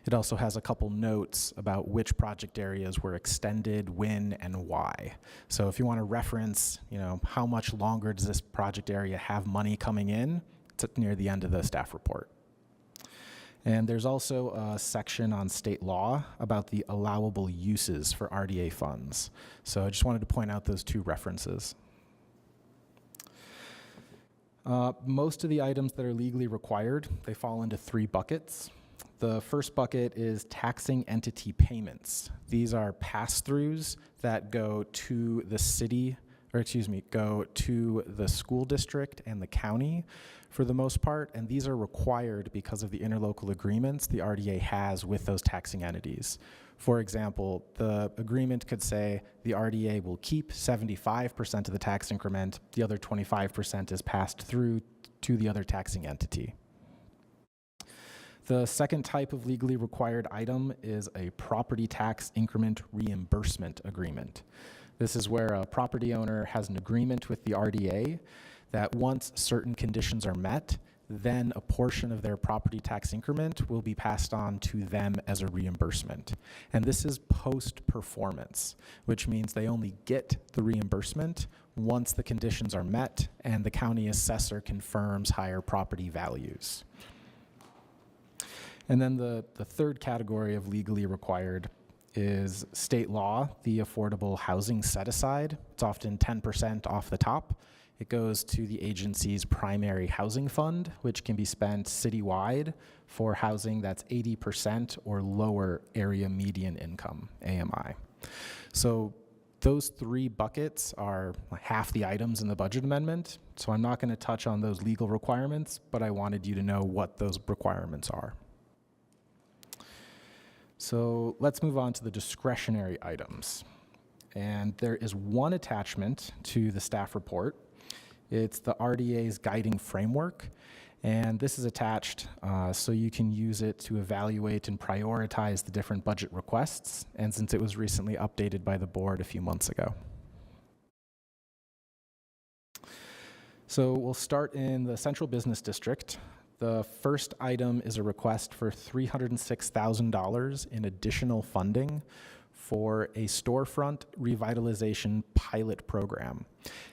It also has a couple notes about which project areas were extended, when, and why. So if you want to reference, how much longer does this project area have money coming in, it's near the end of the staff report. And there's also a section on state law about the allowable uses for RDA funds. So I just wanted to point out those two references. Most of the items that are legally required, they fall into 3 buckets. The first bucket is taxing entity payments. These are pass-throughs that go to the city, go to the school district and the county for the most part, and these are required because of the interlocal agreements the RDA has with those taxing entities. For example, the agreement could say the RDA will keep 75% of the tax increment, the other 25% is passed through to the other taxing entity. The second type of legally required item is a property tax increment reimbursement agreement. This is where a property owner has an agreement with the RDA that once certain conditions are met, then a portion of their property tax increment will be passed on to them as a reimbursement. And this is post-performance, which means they only get the reimbursement once the conditions are met and the county assessor confirms higher property values. And then the third category of legally required is state law, the affordable housing set-aside. It's often 10% off the top. It goes to the agency's primary housing fund, which can be spent citywide for housing that's 80% or lower area median income, AMI. So those 3 buckets are half the items in the budget amendment. So I'm not going to touch on those legal requirements, but I wanted you to know what those requirements are. So let's move on to the discretionary items. And there is one attachment to the staff report. It's the RDA's guiding framework, and this is attached so you can use it to evaluate and prioritize the different budget requests, and since it was recently updated by the board a few months ago. So we'll start in the Central Business District. The first item is a request for $306,000 in additional funding for a storefront revitalization pilot program.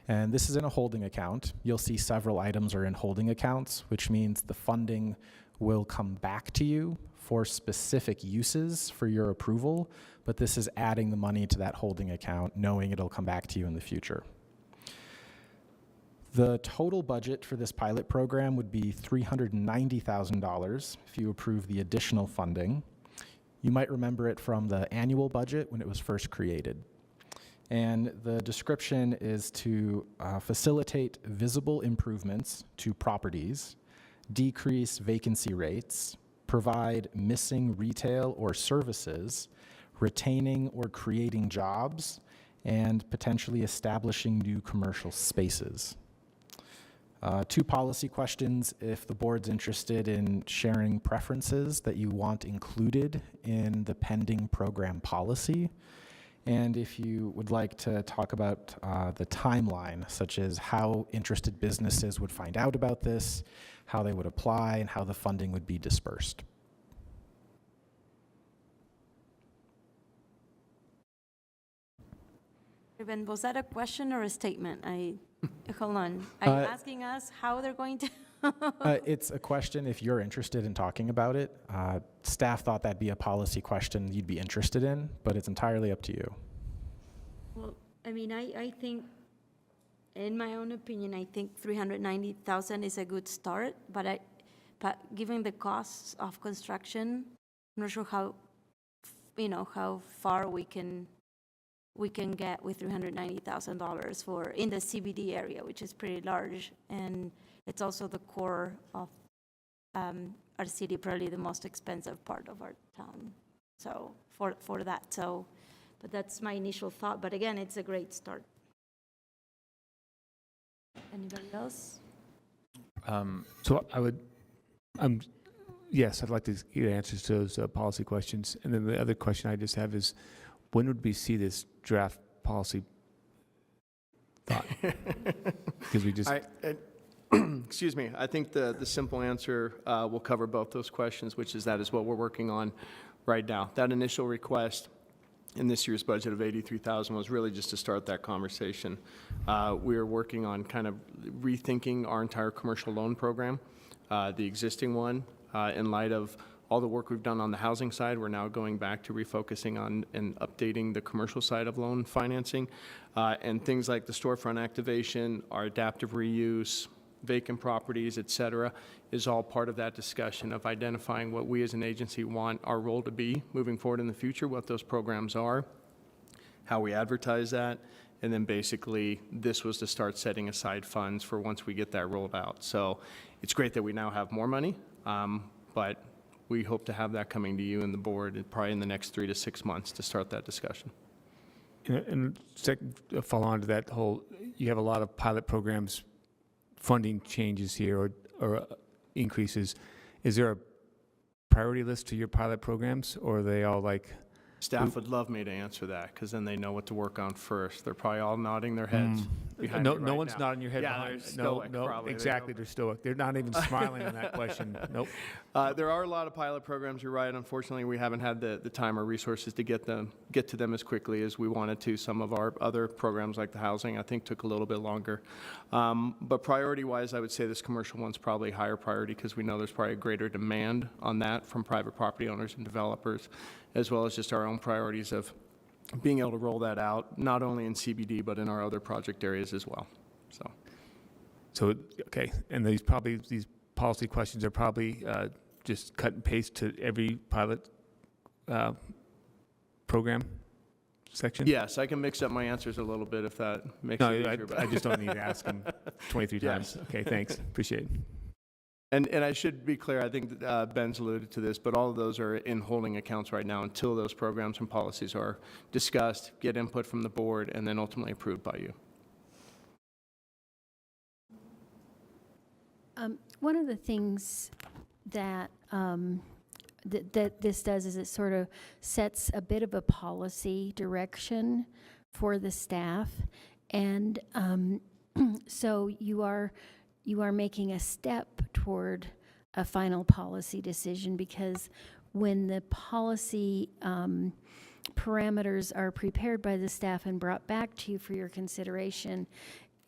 And this is in a holding account. You'll see several items are in holding accounts, which means the funding will come back to you for specific uses for your approval, but this is adding the money to that holding account, knowing it'll come back to you in the future. The total budget for this pilot program would be $390,000 if you approve the additional funding. You might remember it from the annual budget when it was first created. And the description is to facilitate visible improvements to properties, decrease vacancy rates, provide missing retail or services, retaining or creating jobs, and potentially establishing new commercial spaces. 2 policy questions if the board's interested in sharing preferences that you want included in the pending program policy. And if you would like to talk about the timeline, such as how interested businesses would find out about this, how they would apply, and how the funding would be dispersed. Ruben, was that a question or a statement? Hold on. Are you asking us how they're going to? It's a question if you're interested in talking about it. Staff thought that'd be a policy question you'd be interested in, but it's entirely up to you. Well, I mean, I think, in my own opinion, I think 390,000 is a good start, but given the costs of construction, I'm not sure how far we can get with $390,000 for in the CBD area, which is pretty large, and it's also the core of our city, probably the most expensive part of our town. So for that, but that's my initial thought. But again, it's a great start. Anybody else? So yes, I'd like to get answers to those policy questions. And then the other question I just have is, when would we see this draft policy thought? Because we just, Excuse me. I think the simple answer will cover both those questions, which is that is what we're working on right now. That initial request in this year's budget of $83,000 was really just to start that conversation. We are working on kind of rethinking our entire commercial loan program, the existing one, in light of all the work we've done on the housing side. We're now going back to refocusing on and updating the commercial side of loan financing, and things like the storefront activation, our adaptive reuse, vacant properties, et cetera, is all part of that discussion of identifying what we as an agency want our role to be moving forward in the future, what those programs are, how we advertise that, and then basically this was to start setting aside funds for once we get that rolled out. So it's great that we now have more money, but we hope to have that coming to you and the board probably in the next 3 to 6 months to start that discussion. and second, follow on to that whole, you have a lot of pilot programs, funding changes here or increases. Is there a priority list to your pilot programs, or are they all like? Staff would love me to answer that, because then they know what to work on first. They're probably all nodding their heads. behind No, me no right one's now. nodding your head Yeah, behind. they're stoic, probably. Exactly, they're stoic. They're not even smiling on that question. Nope. There are a lot of pilot programs, you're right. Unfortunately, we haven't had the time or resources to get to them as quickly as we wanted to. Some of our other programs, like the housing, I think took a little bit longer. But priority-wise, I would say this commercial one's probably higher priority, because we know there's probably a greater demand on that from private property owners and developers, as well as just our own priorities of being able to roll that out, not only in CBD, but in our other project areas as well. So, okay, and these policy questions are probably just cut and paste to every pilot program section? Yes, I can mix up my answers a little bit if that makes No, it easier. I just don't need to ask them 23 times. Yes. Okay, thanks, appreciate it. And I should be clear, I think Ben's alluded to this, but all of those are in holding accounts right now until those programs and policies are discussed, get input from the board, and then ultimately approved by you. One of the things that that this does is it sort of sets a bit of a policy direction for the staff, and so you are making a step toward a final policy decision, because when the policy parameters are prepared by the staff and brought back to you for your consideration,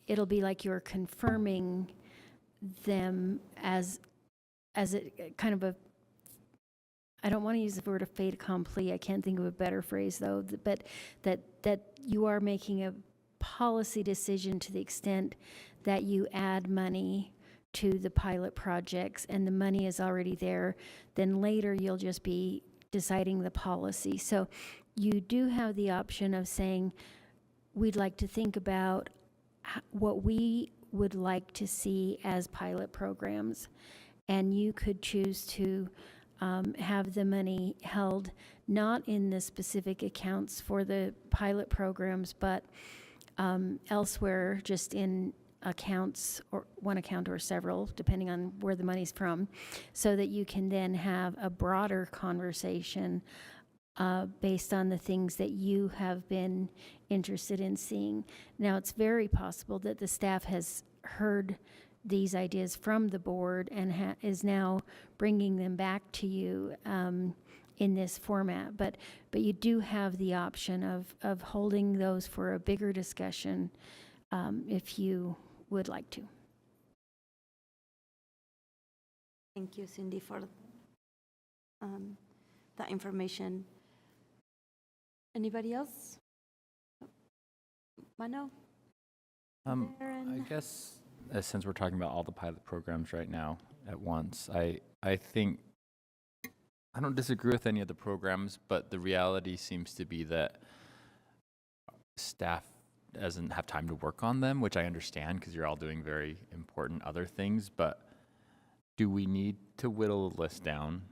it'll be like you're confirming them as a kind of a, I don't want to use the word a fait accompli, I can't think of a better phrase though, but that you are making a policy decision to the extent that you add money to the pilot projects and the money is already there, then later you'll just be deciding the policy. So you do have the option of saying, we'd like to think about what we would like to see as pilot programs, and you could choose to have the money held not in the specific accounts for the pilot programs, but elsewhere, just in accounts, or one account or several, depending on where the money's from, so that you can then have a broader conversation based on the things that you have been interested in seeing. Now, it's very possible that the staff has heard these ideas from the board and is now bringing them back to you in this format. But you do have the option of holding those for a bigger discussion if you would like to. Thank you, Cindy, for that information. Anybody else? Mano? I Darren? guess since we're talking about all the pilot programs right now at once, I think I don't disagree with any of the programs, but the reality seems to be that staff doesn't have time to work on them, which I understand because you're all doing very important other things, but do we need to whittle the list down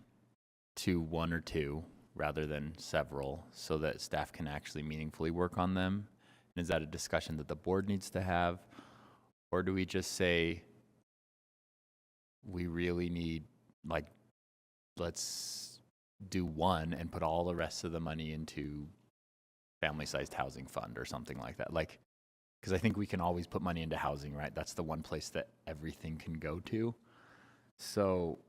to one or two rather than several so that staff can actually meaningfully work on them? And is that a discussion that the board needs to have? Or do we just say, we really need, like, let's do one and put all the rest of the money into family-sized housing fund or something like that. Like, because I think we can always put money into housing, right? That's the one place that everything can go to. So,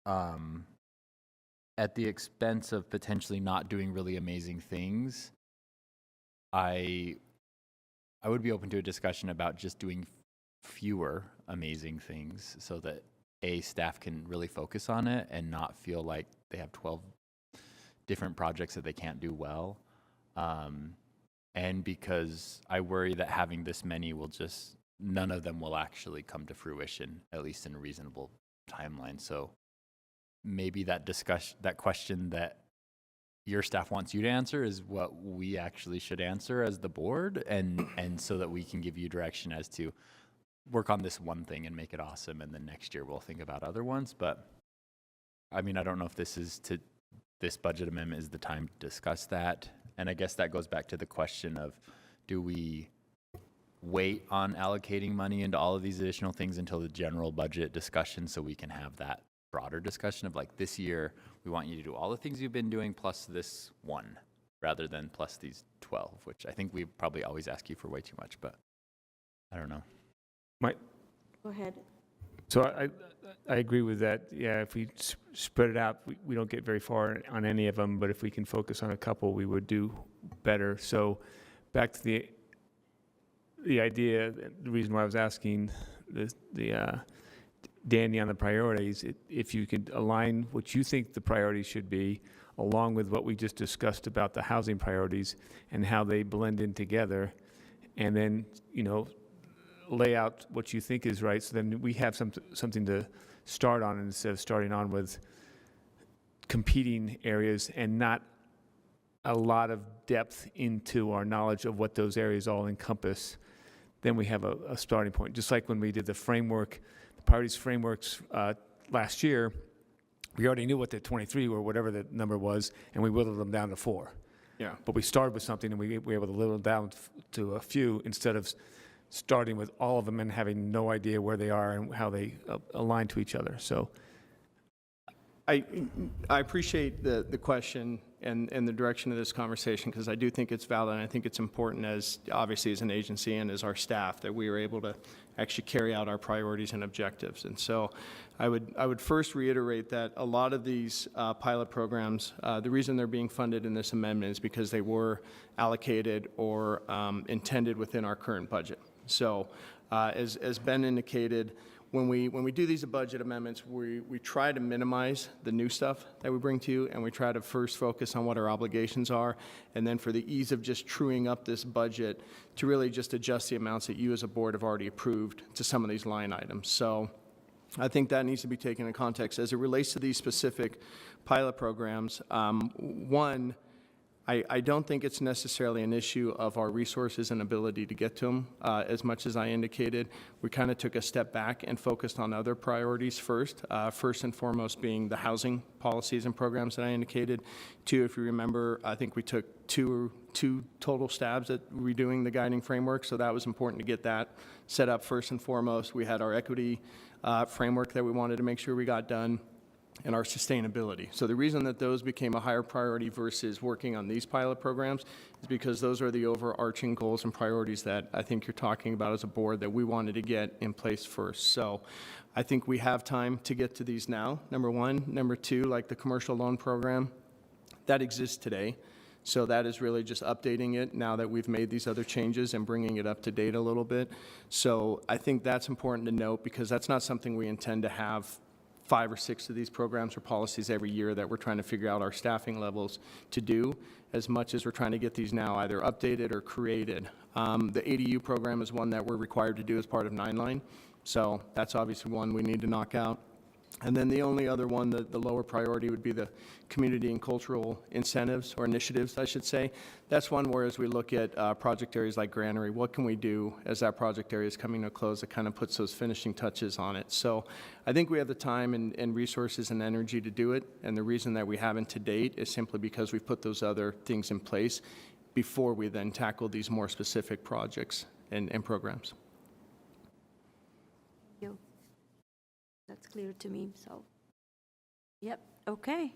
at the expense of potentially not doing really amazing things, I would be open to a discussion about just doing fewer amazing things so that staff can really focus on it and not feel like they have 12 different projects that they can't do well. And because I worry that having this many none of them will actually come to fruition, at least in a reasonable timeline. So maybe that question that your staff wants you to answer is what we actually should answer as the board, and so that we can give you direction as to work on this one thing and make it awesome, and then next year we'll think about other ones. But I mean, I don't know if this budget amendment is the time to discuss that. And I guess that goes back to the question of, do we wait on allocating money into all of these additional things until the general budget discussion so we can have that broader discussion of like, this year we want you to do all the things you've been doing plus this one, rather than plus these 12, which I think we probably always ask you for way too much, but I don't know. Go ahead. So I agree with that. Yeah, if we spread it out, we don't get very far on any of them, but if we can focus on a couple, we would do better. So back to the idea, the reason why I was asking Danny on the priorities, if you could align what you think the priorities should be, along with what we just discussed about the housing priorities and how they blend in together, and then, lay out what you think is right, so then we have something to start on instead of starting on with competing areas and not a lot of depth into our knowledge of what those areas all encompass. Then we have a starting point. Just like when we did the priorities frameworks last year, we already knew what the 23 or whatever the number was, and we whittled them down to 4. Yeah. But we started with something, and we were able to whittle down to a few instead of starting with all of them and having no idea where they are and how they align to each other. So I appreciate the question and the direction of this conversation, because I do think it's valid, and I think it's important, obviously as an agency and as our staff, that we are able to actually carry out our priorities and objectives. And so I would first reiterate that a lot of these pilot programs, the reason they're being funded in this amendment is because they were allocated or intended within our current budget. So as Ben indicated, when we do these budget amendments, we try to minimize the new stuff that we bring to you, and we try to first focus on what our obligations are, and then for the ease of just truing up this budget, to really just adjust the amounts that you as a board have already approved to some of these line items. So I think that needs to be taken in context. As it relates to these specific pilot programs, one, I don't think it's necessarily an issue of our resources and ability to get to them. As much as I indicated, we kind of took a step back and focused on other priorities first. First and foremost being the housing policies and programs that I indicated. Two, if you remember, I think we took two total stabs at redoing the guiding framework, so that was important to get that set up first and foremost. We had our equity framework that we wanted to make sure we got done, and our sustainability. So the reason that those became a higher priority versus working on these pilot programs is because those are the overarching goals and priorities that I think you're talking about as a board that we wanted to get in place first. So I think we have time to get to these now, number one. Number two, like the commercial loan program, that exists today. So that is really just updating it now that we've made these other changes and bringing it up to date a little bit. So I think that's important to note, because that's not something we intend to have 5 or 6 of these programs or policies every year that we're trying to figure out our staffing levels to do, as much as we're trying to get these now either updated or created. The ADU program is one that we're required to do as part of 9-line, so that's obviously one we need to knock out. And then the only other one, the lower priority, would be the community and cultural incentives, or initiatives, I should say. That's one where, as we look at project areas like Granary, what can we do as that project area is coming to a close that kind of puts those finishing touches on it. So I think we have the time and resources and energy to do it, and the reason that we haven't to date is simply because we've put those other things in place before we then tackle these more specific projects and programs. Thank you. That's clear to me, so. Yep, okay.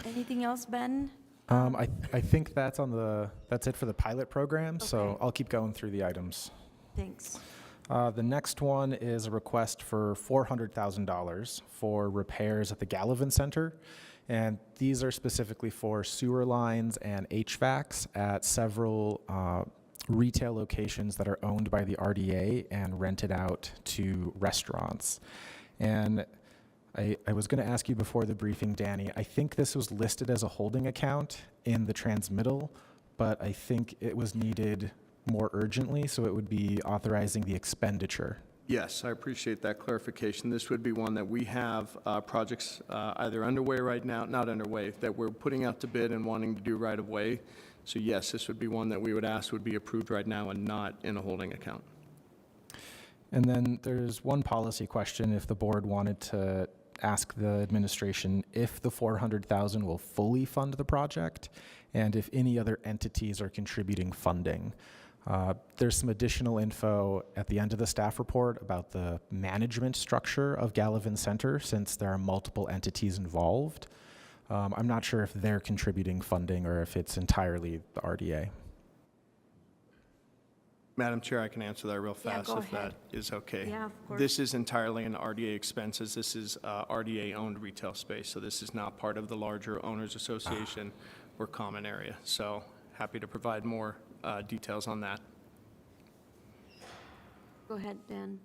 Anything else, Ben? I think that's it for the pilot program, so Okay. I'll keep going through the items. Thanks. The next one is a request for $400,000 for repairs at the Galivan Center. And these are specifically for sewer lines and HVACs at several retail locations that are owned by the RDA and rented out to restaurants. And I was going to ask you before the briefing, Danny, I think this was listed as a holding account in the transmittal, but I think it was needed more urgently, so it would be authorizing the expenditure. Yes, I appreciate that clarification. This would be one that we have projects either underway right now, not underway, that we're putting out to bid and wanting to do right away. So yes, this would be one that we would ask would be approved right now and not in a holding account. And then there's one policy question if the board wanted to ask the administration if the $400,000 will fully fund the project and if any other entities are contributing funding. There's some additional info at the end of the staff report about the management structure of Galivan Center since there are multiple entities involved. I'm not sure if they're contributing funding or if it's entirely the RDA. Madam Chair, I can answer that real Yeah, fast go if ahead. that is okay. Yeah, of course. This is entirely an RDA expenses. This is RDA-owned retail space, so this is not part of the larger owners association or common area. So happy to provide more details on that. Go ahead, Dan.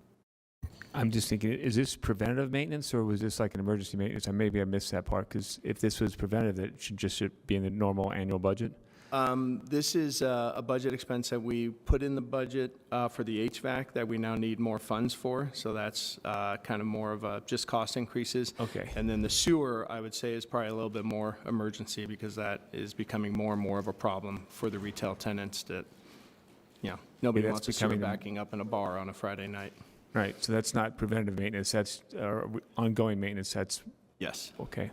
I'm just thinking, is this preventative maintenance or was this like an emergency maintenance? Maybe I missed that part because if this was preventative, it should be in the normal annual budget. This is a budget expense that we put in the budget for the HVAC that we now need more funds for. So that's kind of more of a just cost increases. Okay. And then the sewer, I would say, is probably a little bit more emergency because that is becoming more and more of a problem for the retail tenants that, nobody that's wants a sewer becoming backing up in a bar on a Friday night. Right, so that's not preventative maintenance, that's ongoing maintenance, that's, Yes. okay.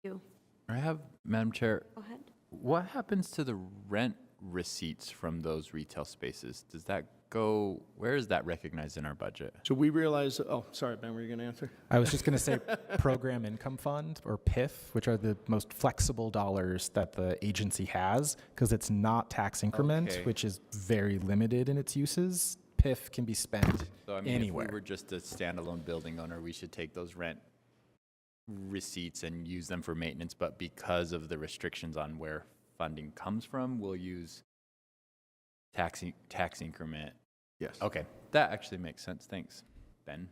You. I have, Madam Chair, Go ahead. what happens to the rent receipts from those retail spaces? Does that go, where is that recognized in our budget? So we realize, oh, sorry, Ben, were you going to answer? I was just going to say Program Income Fund, or PIF, which are the most flexible dollars that the agency has, because it's not tax increment, Okay. which is very limited in its uses. PIF can be spent So I mean, anywhere. if we were just a standalone building owner, we should take those rent receipts and use them for maintenance, but because of the restrictions on where funding comes from, we'll use tax increment. Yes. Okay, that actually makes sense. Thanks, Ben.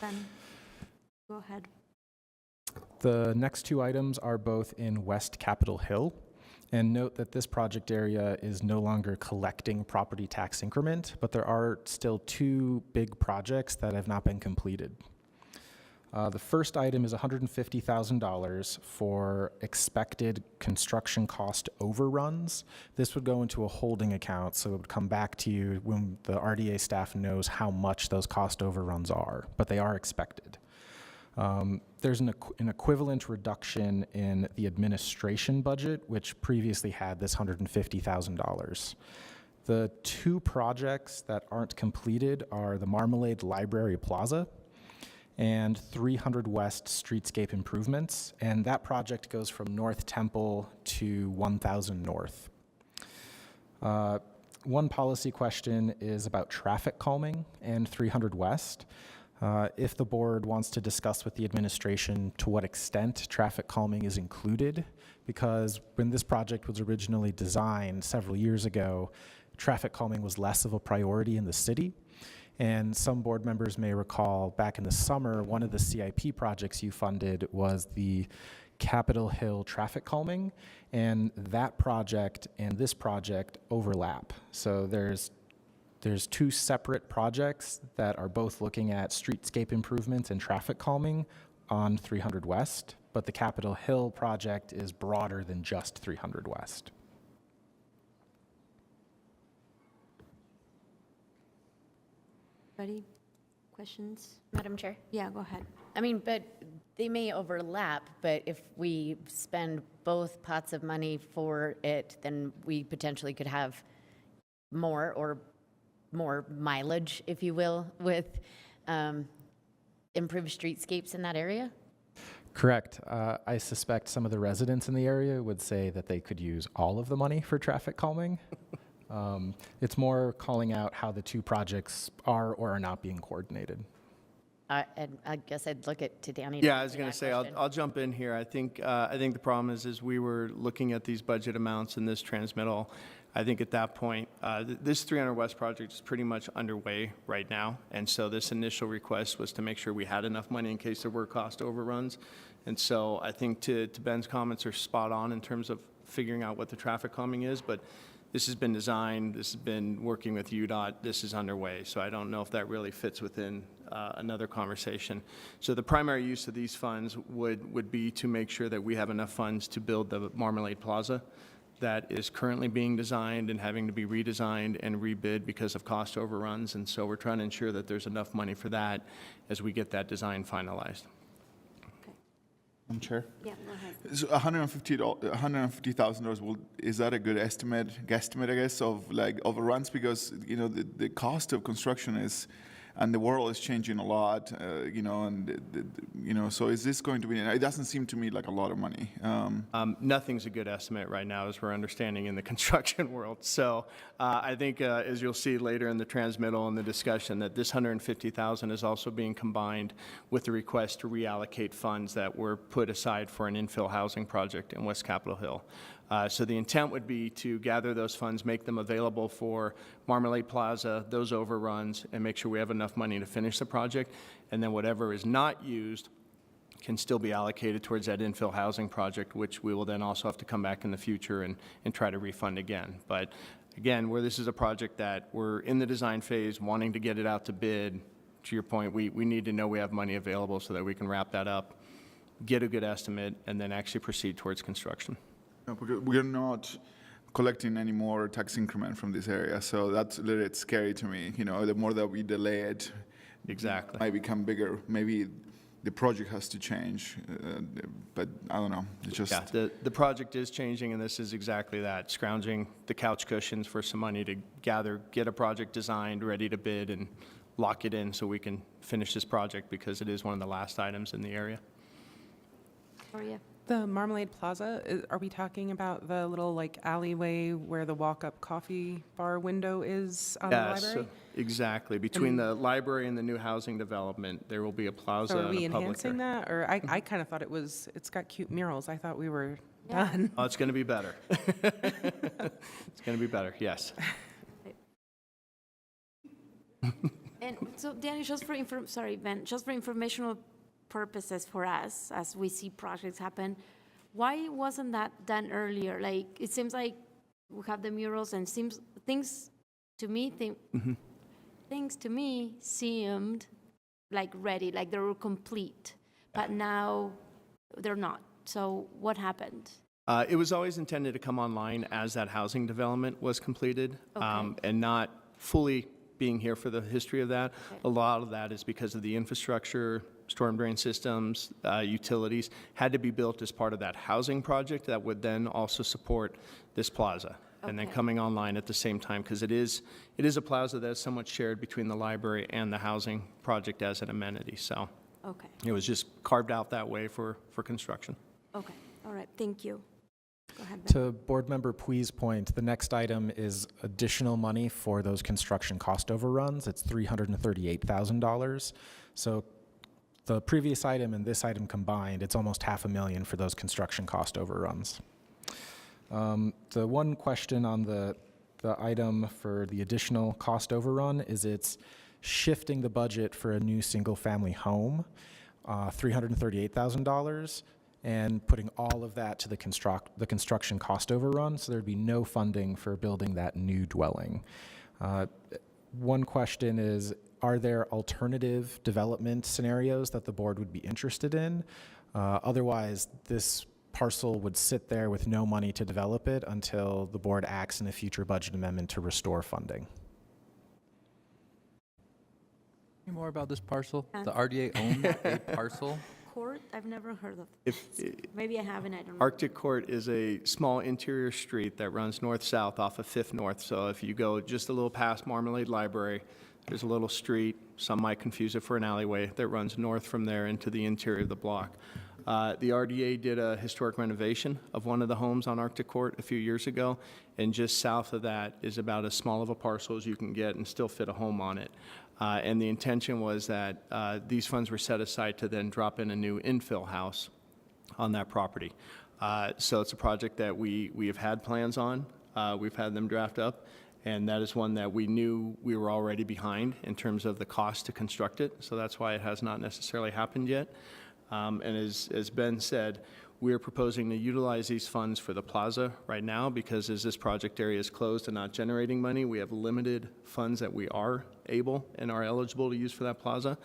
Ben, go ahead. The next two items are both in West Capitol Hill. And note that this project area is no longer collecting property tax increment, but there are still two big projects that have not been completed. The first item is $150,000 for expected construction cost overruns. This would go into a holding account, so it would come back to you when the RDA staff knows how much those cost overruns are, but they are expected. There's an equivalent reduction in the administration budget, which previously had this $150,000. The two projects that aren't completed are the Marmalade Plaza and 300 West Streetscape Improvements, and that project goes from North Temple to 1000 North. One policy question is about traffic calming and 300 West. If the board wants to discuss with the administration to what extent traffic calming is included, because when this project was originally designed several years ago, traffic calming was less of a priority in the city. And some board members may recall back in the summer, one of the CIP projects you funded was the Capitol Hill traffic calming, and that project and this project overlap. So there's two separate projects that are both looking at streetscape improvements and traffic calming on 300 West, but the Capitol Hill project is broader than just 300 West. Ready? Questions? Madam Chair? Yeah, go ahead. I mean, but they may overlap, but if we spend both pots of money for it, then we potentially could have more mileage, if you will, with improved streetscapes in that area? Correct. I suspect some of the residents in the area would say that they could use all of the money for traffic calming. It's more calling out how the two projects are or are not being coordinated. And I guess I'd look to Danny. Yeah, I was going to say, I'll jump in here. I think the problem is we were looking at these budget amounts in this transmittal. I think at that point, this 300 West project is pretty much underway right now. And so this initial request was to make sure we had enough money in case there were cost overruns. And so I think to Ben's comments are spot on in terms of figuring out what the traffic calming is, but this has been designed, this has been working with UDOT, this is underway. So I don't know if that really fits within another conversation. So the primary use of these funds would be to make sure that we have enough funds to build the Marmalade Plaza that is currently being designed and having to be redesigned and rebid because of cost overruns. And so we're trying to ensure that there's enough money for that as we get that design finalized. Chair? Yeah, go ahead. So $150,000, is that a good guesstimate, I guess, of like overruns? Because, you know, the cost of construction is, and the world is changing a lot, you know, and, you know, so is this going to be, it doesn't seem to me like a lot of money. Nothing's a good estimate right now, as we're understanding in the construction world. So I think, as you'll see later in the transmittal and the discussion, that this $150,000 is also being combined with the request to reallocate funds that were put aside for an infill housing project in West Capitol Hill. So the intent would be to gather those funds, make them available for Marmalade Plaza, those overruns, and make sure we have enough money to finish the project. And then whatever is not used can still be allocated towards that infill housing project, which we will then also have to come back in the future and try to refund again. But again, where this is a project that we're in the design phase, wanting to get it out to bid, to your point, we need to know we have money available so that we can wrap that up, get a good estimate, and then actually proceed towards construction. Because we're not collecting any more tax increment from this area, so that's a little bit scary to me. You know, the more that we delay it, exactly, it might become bigger. Maybe the project has to change, but I don't know. It's just the project is changing, and this is exactly that: scrounging the couch cushions for some money to get a project designed, ready to bid, and lock it in so we can finish this project because it is one of the last items in the area. Victoria? The Marmalade Plaza, are we talking about the little like alleyway where the walk-up coffee bar window is on the library? So exactly. Between the library and the new housing development, there will be a plaza. So are we and a public enhancing area. that? Or I kind of thought it's got cute murals. I thought we were done. Oh, it's going to be better. It's going to be better, yes. And so, Danny, just for Ben, just for informational purposes for us, as we see projects happen, why wasn't that done earlier? Like, it seems like we have the murals, and things to me seemed like ready, like they were complete, but now they're not. So what happened? It was always intended to come online as that housing development was completed, Okay. and not fully being here for the history of that. Okay. A lot of that is because of the infrastructure, storm drain systems, utilities, had to be built as part of that housing project that would then also support this plaza. And then Okay. coming online at the same time, because it is a plaza that's somewhat shared between the library and the housing project as an amenity. So Okay, it was just carved out that way for construction. okay, all right, thank you. Go ahead, Ben. To Board Member Pui's point, the next item is additional money for those construction cost overruns. It's $338,000. So the previous item and this item combined, it's almost $500,000 for those construction cost overruns. The one question on the item for the additional cost overrun is it's shifting the budget for a new single-family home, $338,000, and putting all of that to the construction cost overrun, so there'd be no funding for building that new dwelling. One question is, are there alternative development scenarios that the board would be interested in? Otherwise, this parcel would sit there with no money to develop it until the board acts in a future budget amendment to restore funding. Any more about this parcel? The RDA owns a parcel? Court, I've never heard of. If, Maybe I haven't, I don't know. Arctic Court is a small interior street that runs north-south off of 5th North. So if you go just a little past Marmalade Library, there's a little street, some might confuse it for an alleyway, that runs north from there into the interior of the block. The RDA did a historic renovation of one of the homes on Arctic Court a few years ago, and just south of that is about as small of a parcel as you can get and still fit a home on it. And the intention was that these funds were set aside to then drop in a new infill house on that property. So it's a project that we have had plans on. We've had them draft up, and that is one that we knew we were already behind in terms of the cost to construct it. So that's why it has not necessarily happened yet. And as Ben said, we're proposing to utilize these funds for the plaza right now because as this project area is closed and not generating money, we have limited funds that we are able and are eligible to use for that plaza.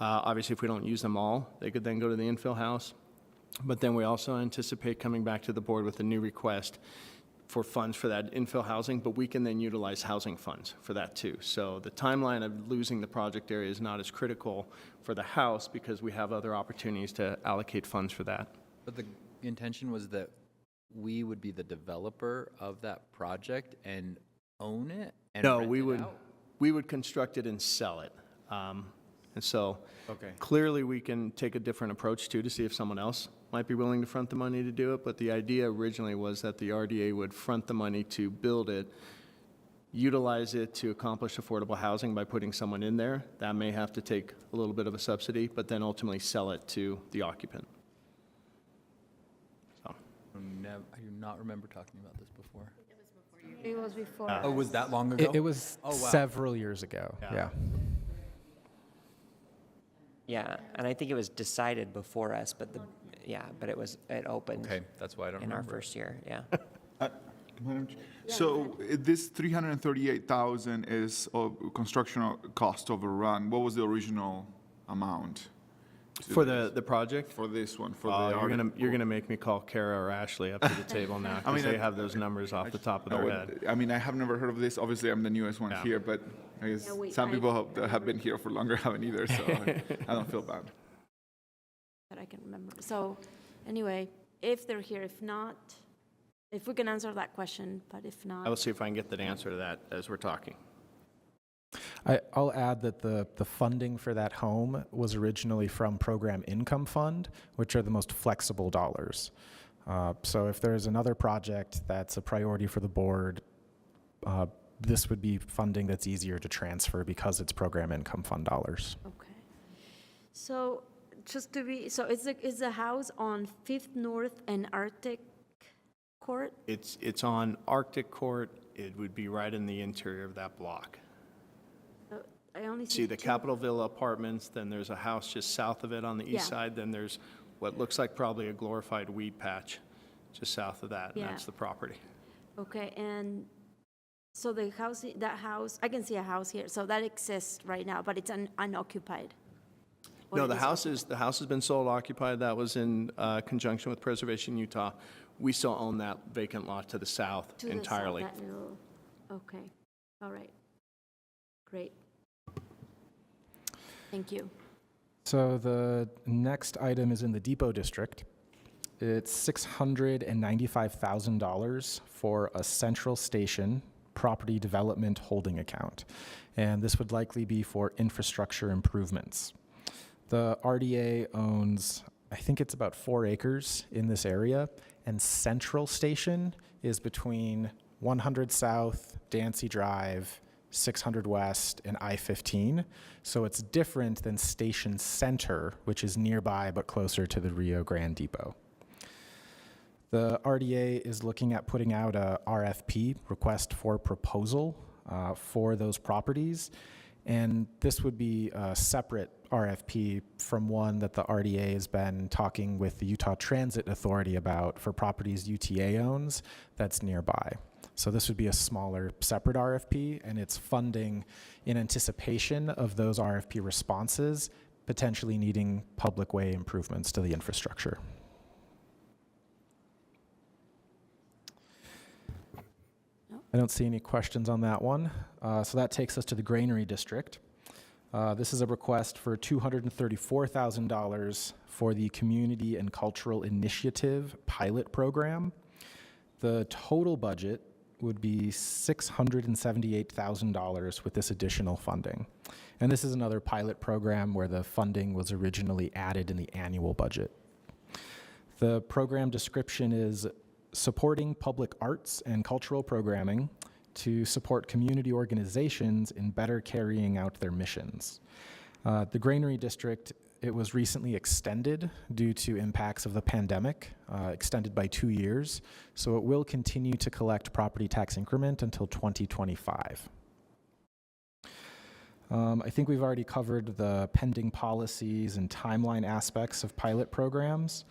Obviously, if we don't use them all, they could then go to the infill house. But then we also anticipate coming back to the board with a new request for funds for that infill housing, but we can then utilize housing funds for that too. So the timeline of losing the project area is not as critical for the house because we have other opportunities to allocate funds for that. But the intention was that we would be the developer of that project and own it and No, rent we it would out? we would construct it and sell it. And so Okay. clearly we can take a different approach too to see if someone else might be willing to front the money to do it. But the idea originally was that the RDA would front the money to build it, utilize it to accomplish affordable housing by putting someone in there. That may have to take a little bit of a subsidy, but then ultimately sell it to the occupant. So. I do not remember talking about this before. It was before. Oh, was that long ago? It was Oh, wow. several years ago. Yeah. Yeah, and I think it was decided before us, but it opened Okay, that's why I don't in our remember. first year, yeah. Madam Chair, so this 338,000 is construction cost overrun. What was the original amount? For the project? For this one, for Oh, the you're gonna make me call Cara or Ashley up to the table now I mean, because they have those numbers off the top of their head. I mean, I have never heard of this. Obviously, I'm the newest one Yeah. here, but I guess Yeah, some people that have been here for longer haven't either, so I don't feel bad. That I can remember. So, anyway, if they're here, if not, if we can answer that question, but if not. I will see if I can get the answer to that as we're talking. I'll add that the funding for that home was originally from Program Income Fund, which are the most flexible dollars. So if there's another project that's a priority for the board, this would be funding that's easier to transfer because it's Program Income Fund dollars. Okay. So, just to be, so is the house on 5th North and Arctic Court? It's on Arctic Court. It would be right in the interior of that block. I only See the two- Capitol Villa Apartments, then there's a house just south of it on the east Yeah. side, then there's what looks like probably a glorified weed patch just south of that, and Yeah. that's the property. Okay, and so the house, that house, I can see a house here, so that exists right now, but it's unoccupied? Or No, it the is house has been sold occupied. That was in conjunction with Preservation Utah. We still own that vacant lot to the south to the south, entirely. that little- Okay, all right, great. Thank you. So the next item is in the Depot District. It's $695,000 for a central station property development holding account. And this would likely be for infrastructure improvements. The RDA owns, I think it's about 4 acres in this area, and Central Station is between 100 South, Dancy Drive, 600 West, and I-15. So it's different than Station Center, which is nearby but closer to the Rio Grande Depot. The RDA is looking at putting out a RFP, request for proposal, for those properties. And this would be a separate RFP from one that the RDA has been talking with the Utah Transit Authority about for properties UTA owns that's nearby. So this would be a smaller, separate RFP, and it's funding in anticipation of those RFP responses, potentially needing public way improvements to the infrastructure. I don't see any questions on that one. So that takes us to the Granary District. This is a request for $234,000 for the Community and Cultural Initiative Pilot Program. The total budget would be $678,000 with this additional funding. And this is another pilot program where the funding was originally added in the annual budget. The program description is supporting public arts and cultural programming to support community organizations in better carrying out their missions. The Granary District, it was recently extended due to impacts of the pandemic, extended by 2 years, so it will continue to collect property tax increment until 2025. I think we've already covered the pending policies and timeline aspects of pilot programs.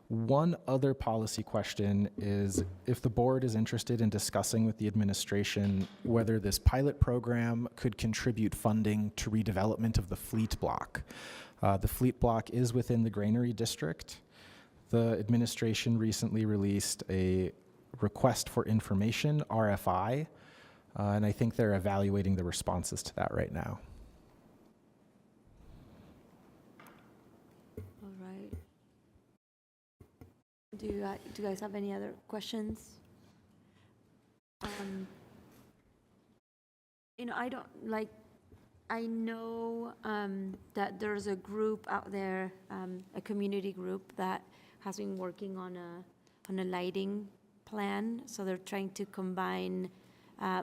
One other policy question is if the board is interested in discussing with the administration whether this pilot program could contribute funding to redevelopment of the fleet block. The fleet block is within the Granary District. The administration recently released a request for information, RFI, and I think they're evaluating the responses to that right now. All right. Do you guys have any other questions? I know that there's a group out there, a community group that has been working on a lighting plan. So they're trying to combine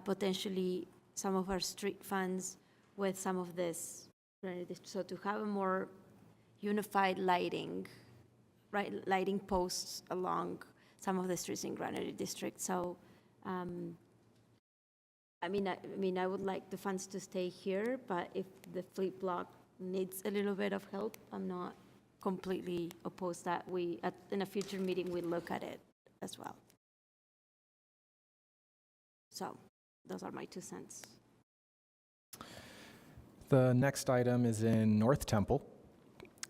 potentially some of our street funds with some of this, right? So to have a more unified lighting, right? Lighting posts along some of the streets in Granary District. So, I would like the funds to stay here, but if the fleet block needs a little bit of help, I'm not completely opposed that in a future meeting, we look at it as well. So those are my 2 cents. The next item is in North Temple.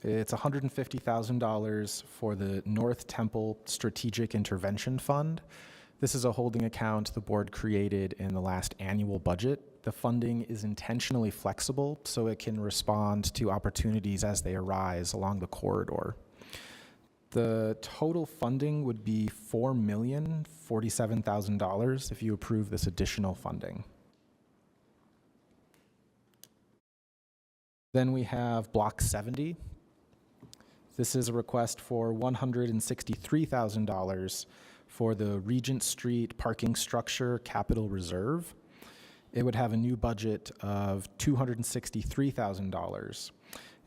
It's $150,000 for the North Temple Strategic Intervention Fund. This is a holding account the board created in the last annual budget. The funding is intentionally flexible so it can respond to opportunities as they arise along the corridor. The total funding would be $4,047,000 if you approve this additional funding. Then we have Block 70. This is a request for $163,000 for the Regent Street parking structure capital reserve. It would have a new budget of $263,000.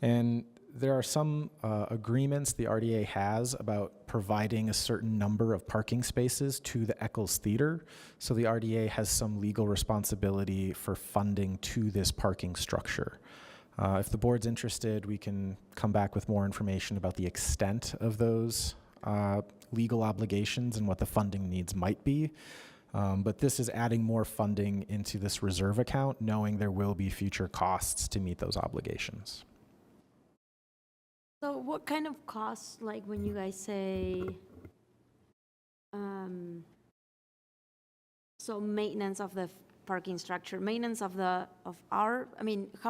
And there are some agreements the RDA has about providing a certain number of parking spaces to the Eccles Theater. So the RDA has some legal responsibility for funding to this parking structure. If the board's interested, we can come back with more information about the extent of those legal obligations and what the funding needs might be. But this is adding more funding into this reserve account, knowing there will be future costs to meet those obligations. So what kind of costs, like when you guys say, so maintenance of the parking structure, maintenance of how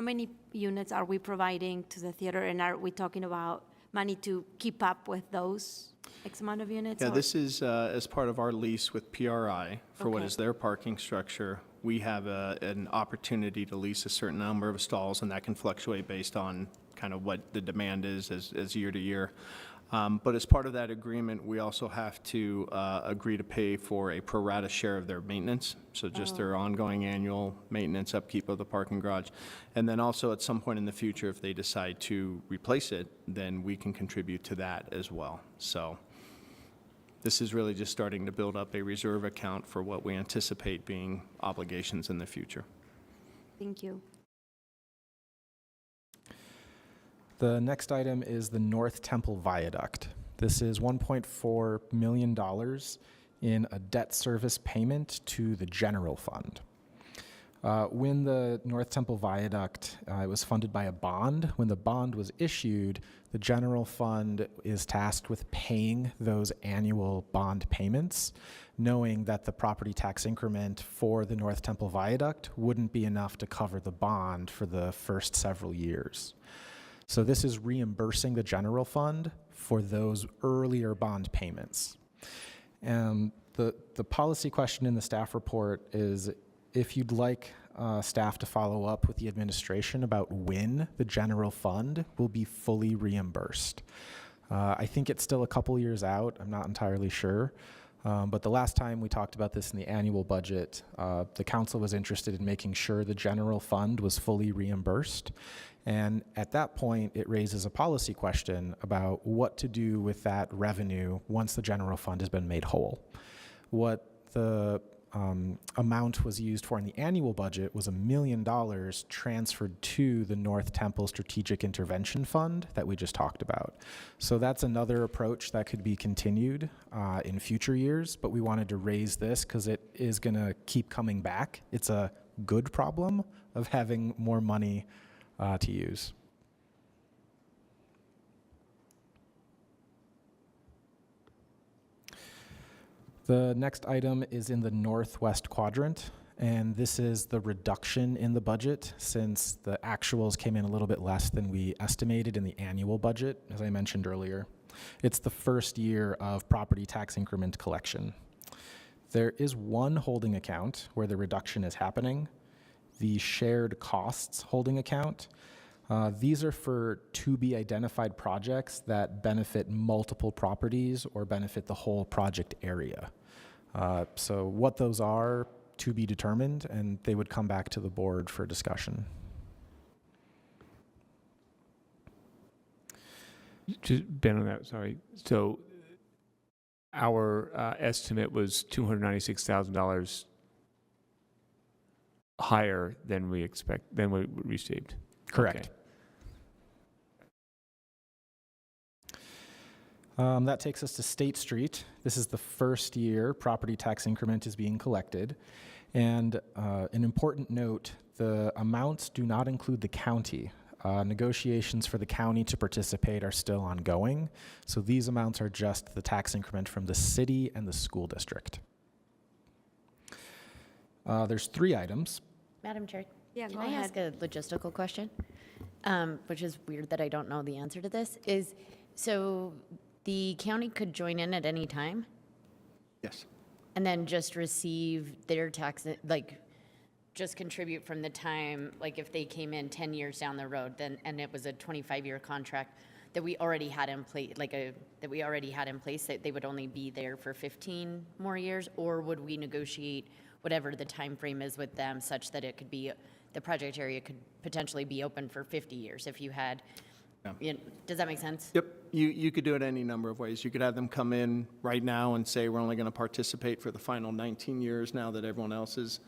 many units are we providing to the theater, and are we talking about money to keep up with those X amount of units? Yeah, or? this is as part of our lease with PRI for what is their parking structure. We have an opportunity to lease a certain number of stalls, and that can fluctuate based on kind of what the demand is as year to year. But as part of that agreement, we also have to agree to pay for a pro rata share of their maintenance, so just their ongoing annual maintenance, upkeep of the parking garage. And then also at some point in the future, if they decide to replace it, then we can contribute to that as well. So this is really just starting to build up a reserve account for what we anticipate being obligations in the future. Thank you. The next item is the North Temple Viaduct. This is $1.4 million in a debt service payment to the general fund. When the North Temple Viaduct, it was funded by a bond. When the bond was issued, the general fund is tasked with paying those annual bond payments, knowing that the property tax increment for the North Temple Viaduct wouldn't be enough to cover the bond for the first several years. So this is reimbursing the general fund for those earlier bond payments. The policy question in the staff report is if you'd like staff to follow up with the administration about when the general fund will be fully reimbursed. I think it's still a couple years out. I'm not entirely sure. But the last time we talked about this in the annual budget, the council was interested in making sure the general fund was fully reimbursed. And at that point, it raises a policy question about what to do with that revenue once the general fund has been made whole. What the amount was used for in the annual budget was $1 million transferred to the North Temple Strategic Intervention Fund that we just talked about. So that's another approach that could be continued in future years, but we wanted to raise this because it is going to keep coming back. It's a good problem of having more money to use. The next item is in the northwest quadrant, and this is the reduction in the budget since the actuals came in a little bit less than we estimated in the annual budget, as I mentioned earlier. It's the first year of property tax increment collection. There is one holding account where the reduction is happening, the shared costs holding account. These are for to-be-identified projects that benefit multiple properties or benefit the whole project area. So what those are, to be determined, and they would come back to the board for discussion. Just Ben on that, sorry. So our estimate was $296,000 higher than we received. Correct. Okay. That takes us to State Street. This is the first year property tax increment is being collected. And an important note, the amounts do not include the county. Negotiations for the county to participate are still ongoing. So these amounts are just the tax increment from the city and the school district. There's 3 items. Madam Chair, Yeah, can go I ahead. ask a logistical question? Which is weird that I don't know the answer to this. So the county could join in at any time Yes. and then just receive their tax, like just contribute from the time, like if they came in 10 years down the road, then, and it was a 25-year contract that we already had in place, that they would only be there for 15 more years, or would we negotiate whatever the time frame is with them such that it could be, the project area could potentially be open for 50 years if you had, does that make sense? Yep, you could do it any number of ways. You could have them come in right now and say, we're only going to participate for the final 19 years now that everyone else is.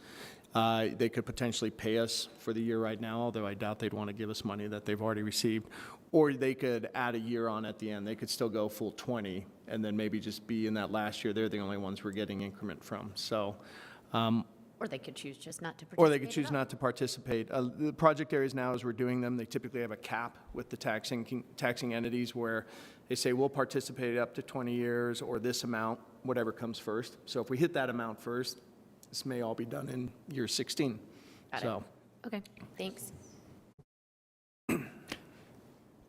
They could potentially pay us for the year right now, although I doubt they'd want to give us money that they've already received. Or they could add a year on at the end. They could still go full 20 and then maybe just be in that last year. They're the only ones we're getting increment from. So. Or they could choose just not to participate. Or they could choose not to participate. The project areas now, as we're doing them, they typically have a cap with the taxing entities where they say, we'll participate up to 20 years or this amount, whatever comes first. So if we hit that amount first, this may all be done in year 16. Got So. it. Okay, thanks.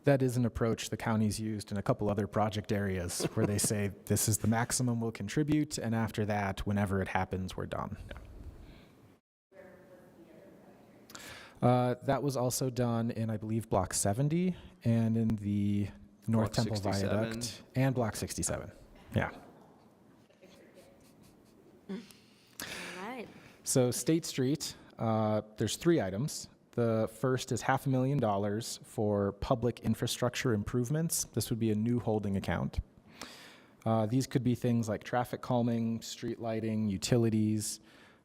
That is an approach the county's used in a couple other project areas where they say this is the maximum we'll contribute, and after that, whenever it happens, we're done. That was also done in, I believe, Block 70 and in the North Block Temple 67. Viaduct and Block 67. Yeah. All right. So State Street, there's 3 items. The first is $500,000 for public infrastructure improvements. This would be a new holding account. These could be things like traffic calming, street lighting, utilities,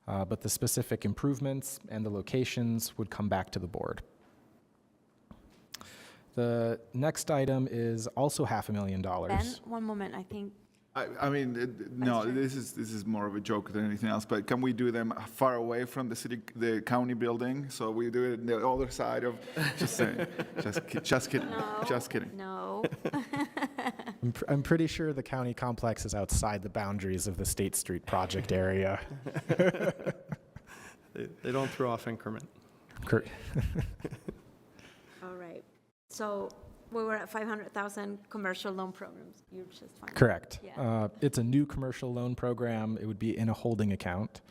but the specific improvements and the locations would come back to the board. The next item is also $500,000. Ben, one moment, I think. I mean, no, this is more of a joke than anything else, but can we do them far away from the county building? So we do it on the other side of, just saying, just kidding, No. just kidding. No. I'm pretty sure the county complex is outside the boundaries of the State Street project area. They don't throw off increment. All right. So we were at 500,000 commercial loan programs. You're just fine. Correct. Yeah. It's a new commercial loan program. It would be in a holding account.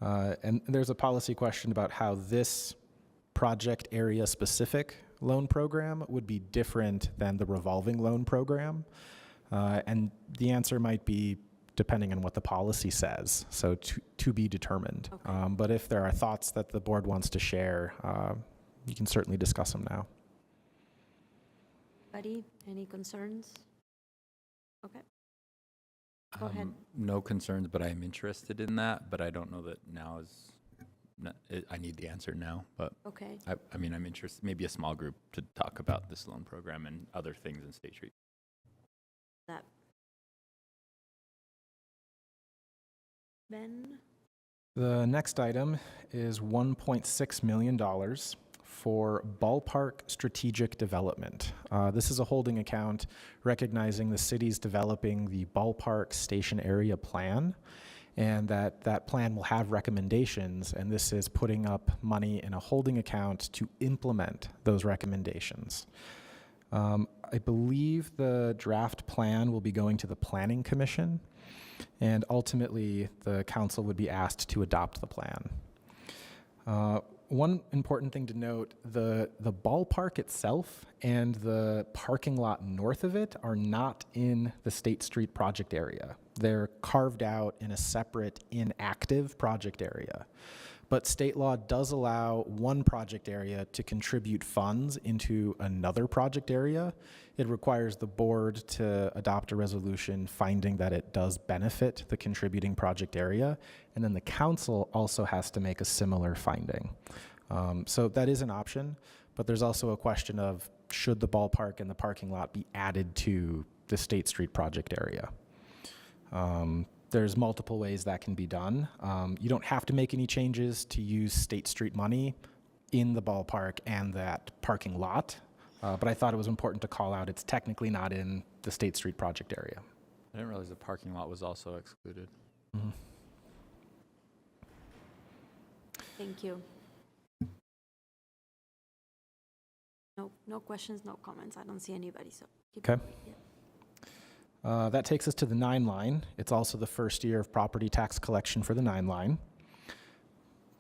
And there's a policy question about how this project area specific loan program would be different than the revolving loan program. And the answer might be depending on what the policy says, so to be determined. Okay. But if there are thoughts that the board wants to share, you can certainly discuss them now. Buddy, any concerns? Okay. Go ahead. No concerns, but I'm interested in that, but I don't know that now is, I need the answer now, but Okay. I mean, I'm interested, maybe a small group to talk about this loan program and other things in State Street. That. Ben? The next item is $1.6 million for Ballpark Strategic Development. This is a holding account recognizing the city's developing the Ballpark Station Area Plan, and that plan will have recommendations, and this is putting up money in a holding account to implement those recommendations. I believe the draft plan will be going to the Planning Commission, and ultimately the council would be asked to adopt the plan. One important thing to note, the ballpark itself and the parking lot north of it are not in the State Street project area. They're carved out in a separate inactive project area. But state law does allow one project area to contribute funds into another project area. It requires the board to adopt a resolution finding that it does benefit the contributing project area, and then the council also has to make a similar finding. So that is an option, but there's also a question of should the ballpark and the parking lot be added to the State Street project area? There's multiple ways that can be done. You don't have to make any changes to use State Street money in the ballpark and that parking lot, but I thought it was important to call out it's technically not in the State Street project area. I didn't realize the parking lot was also excluded. Mm-hmm. Thank you. No questions, no comments. I don't see anybody, so keep Okay. going. Yeah. That takes us to the 9 line. It's also the first year of property tax collection for the 9 line.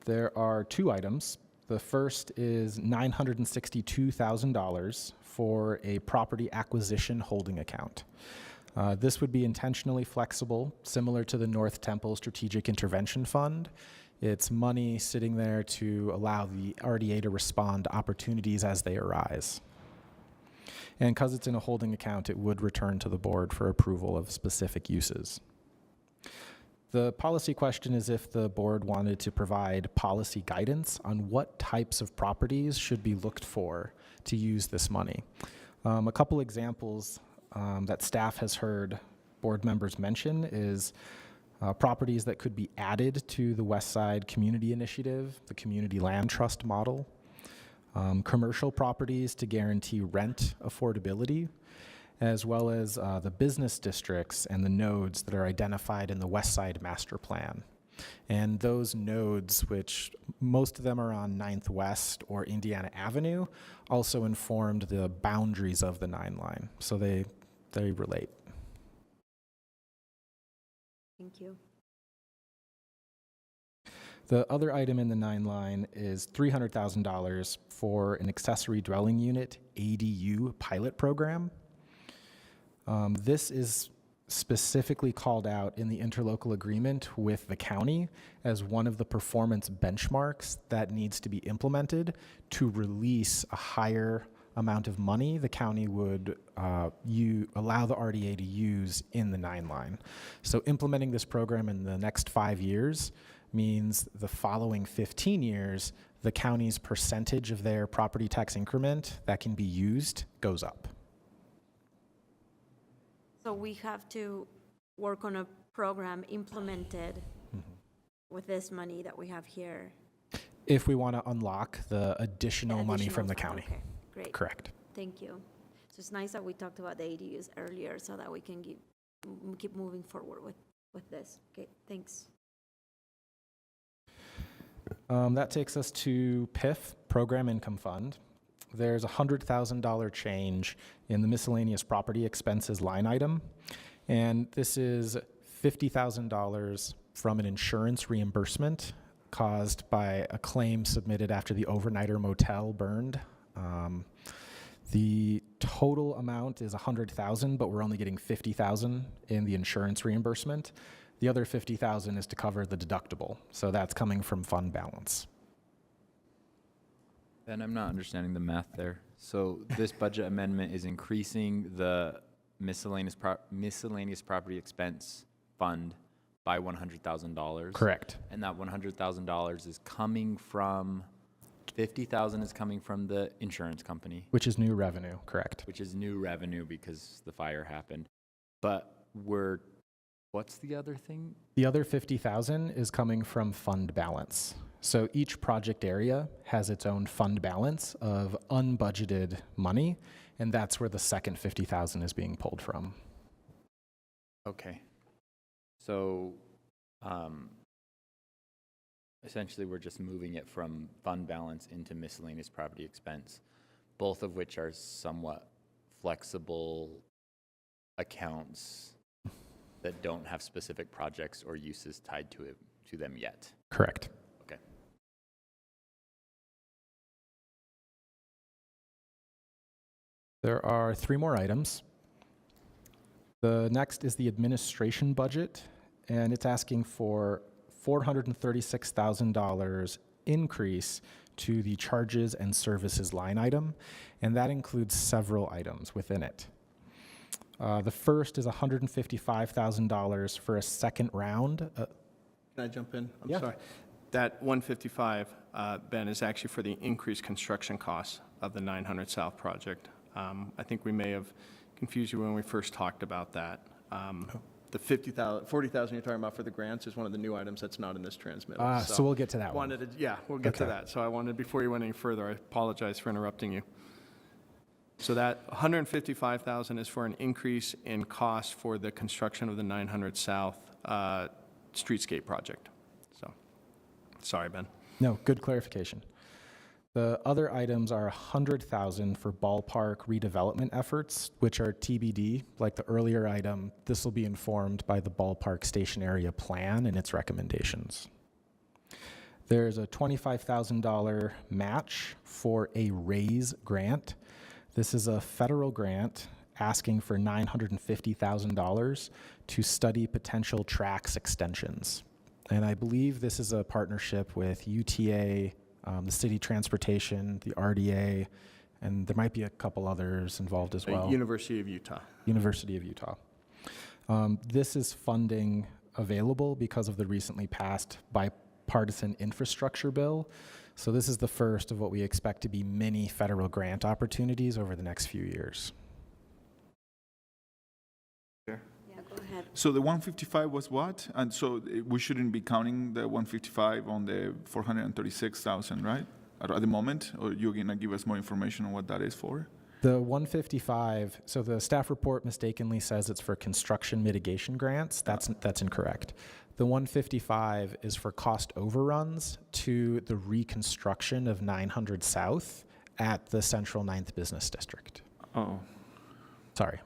There are 2 items. The first is $962,000 for a property acquisition holding account. This would be intentionally flexible, similar to the North Temple Strategic Intervention Fund. It's money sitting there to allow the RDA to respond to opportunities as they arise. And because it's in a holding account, it would return to the board for approval of specific uses. The policy question is if the board wanted to provide policy guidance on what types of properties should be looked for to use this money. A couple examples that staff has heard board members mention is properties that could be added to the West Side Community Initiative, the Community Land Trust model, commercial properties to guarantee rent affordability, as well as the business districts and the nodes that are identified in the West Side Master Plan. And those nodes, which most of them are on 9th West or Indiana Avenue, also informed the boundaries of the 9 line. So they relate. Thank you. The other item in the 9 line is $300,000 for an accessory dwelling unit ADU pilot program. This is specifically called out in the interlocal agreement with the county as one of the performance benchmarks that needs to be implemented to release a higher amount of money the county would allow the RDA to use in the 9 line. So implementing this program in the next 5 years means the following 15 years, the county's percentage of their property tax increment that can be used goes up. So we have to work on a program implemented with this money that we have here. If we want to unlock the additional money from the county. Okay, great. Correct. Thank you. So it's nice that we talked about the ADUs earlier so that we can keep moving forward with this. Okay, thanks. That takes us to PIF, Program Income Fund. There's a $100,000 change in the miscellaneous property expenses line item, and this is $50,000 from an insurance reimbursement caused by a claim submitted after the overnighter motel burned The total amount is $100,000, but we're only getting $50,000 in the insurance reimbursement. The other $50,000 is to cover the deductible, so that's coming from fund balance. Ben, I'm not understanding the math there. So this budget amendment is increasing the miscellaneous property expense fund by $100,000. Correct. And that $100,000 is coming from, $50,000 is coming from the insurance company. Which is new revenue, correct. Which is new revenue because the fire happened. But what's the other thing? The other $50,000 is coming from fund balance. So each project area has its own fund balance of unbudgeted money, and that's where the second $50,000 is being pulled from. Okay. So essentially we're just moving it from fund balance into miscellaneous property expense, both of which are somewhat flexible accounts that don't have specific projects or uses tied to them yet. Correct. Okay. There are 3 more items. The next is the administration budget, and it's asking for $436,000 increase to the charges and services line item, and that includes several items within it. The first is $155,000 for a second round. Can I jump in? I'm Yeah. sorry. That 155, Ben, is actually for the increased construction costs of the 900 South project. I think we may have confused you when we first talked about that. The 40,000 you're talking about for the grants is one of the new items that's not in this transmittal. So we'll get to that one. We'll get to that. So I wanted, before you went any further, I apologize for interrupting you. So that 155,000 is for an increase in cost for the construction of the 900 South streetscape project. So, sorry, Ben. No, good clarification. The other items are $100,000 for ballpark redevelopment efforts, which are TBD. Like the earlier item, this will be informed by the ballpark station area plan and its recommendations. There's a $25,000 match for a RAISE grant. This is a federal grant asking for $950,000 to study potential tracks extensions. And I believe this is a partnership with UTA, the city transportation, the RDA, and there might be a couple others involved as well. University of Utah. University of Utah. This is funding available because of the recently passed bipartisan infrastructure bill. So this is the first of what we expect to be many federal grant opportunities over the next few years. Yeah, go ahead. So the 155 was what? And so we shouldn't be counting the 155 on the 436,000, right? At the moment, or you're gonna give us more information on what that is for? The 155, so the staff report mistakenly says it's for construction mitigation grants. That's incorrect. The 155 is for cost overruns to the reconstruction of 900 South at the Central 9th Business District. Oh. Sorry.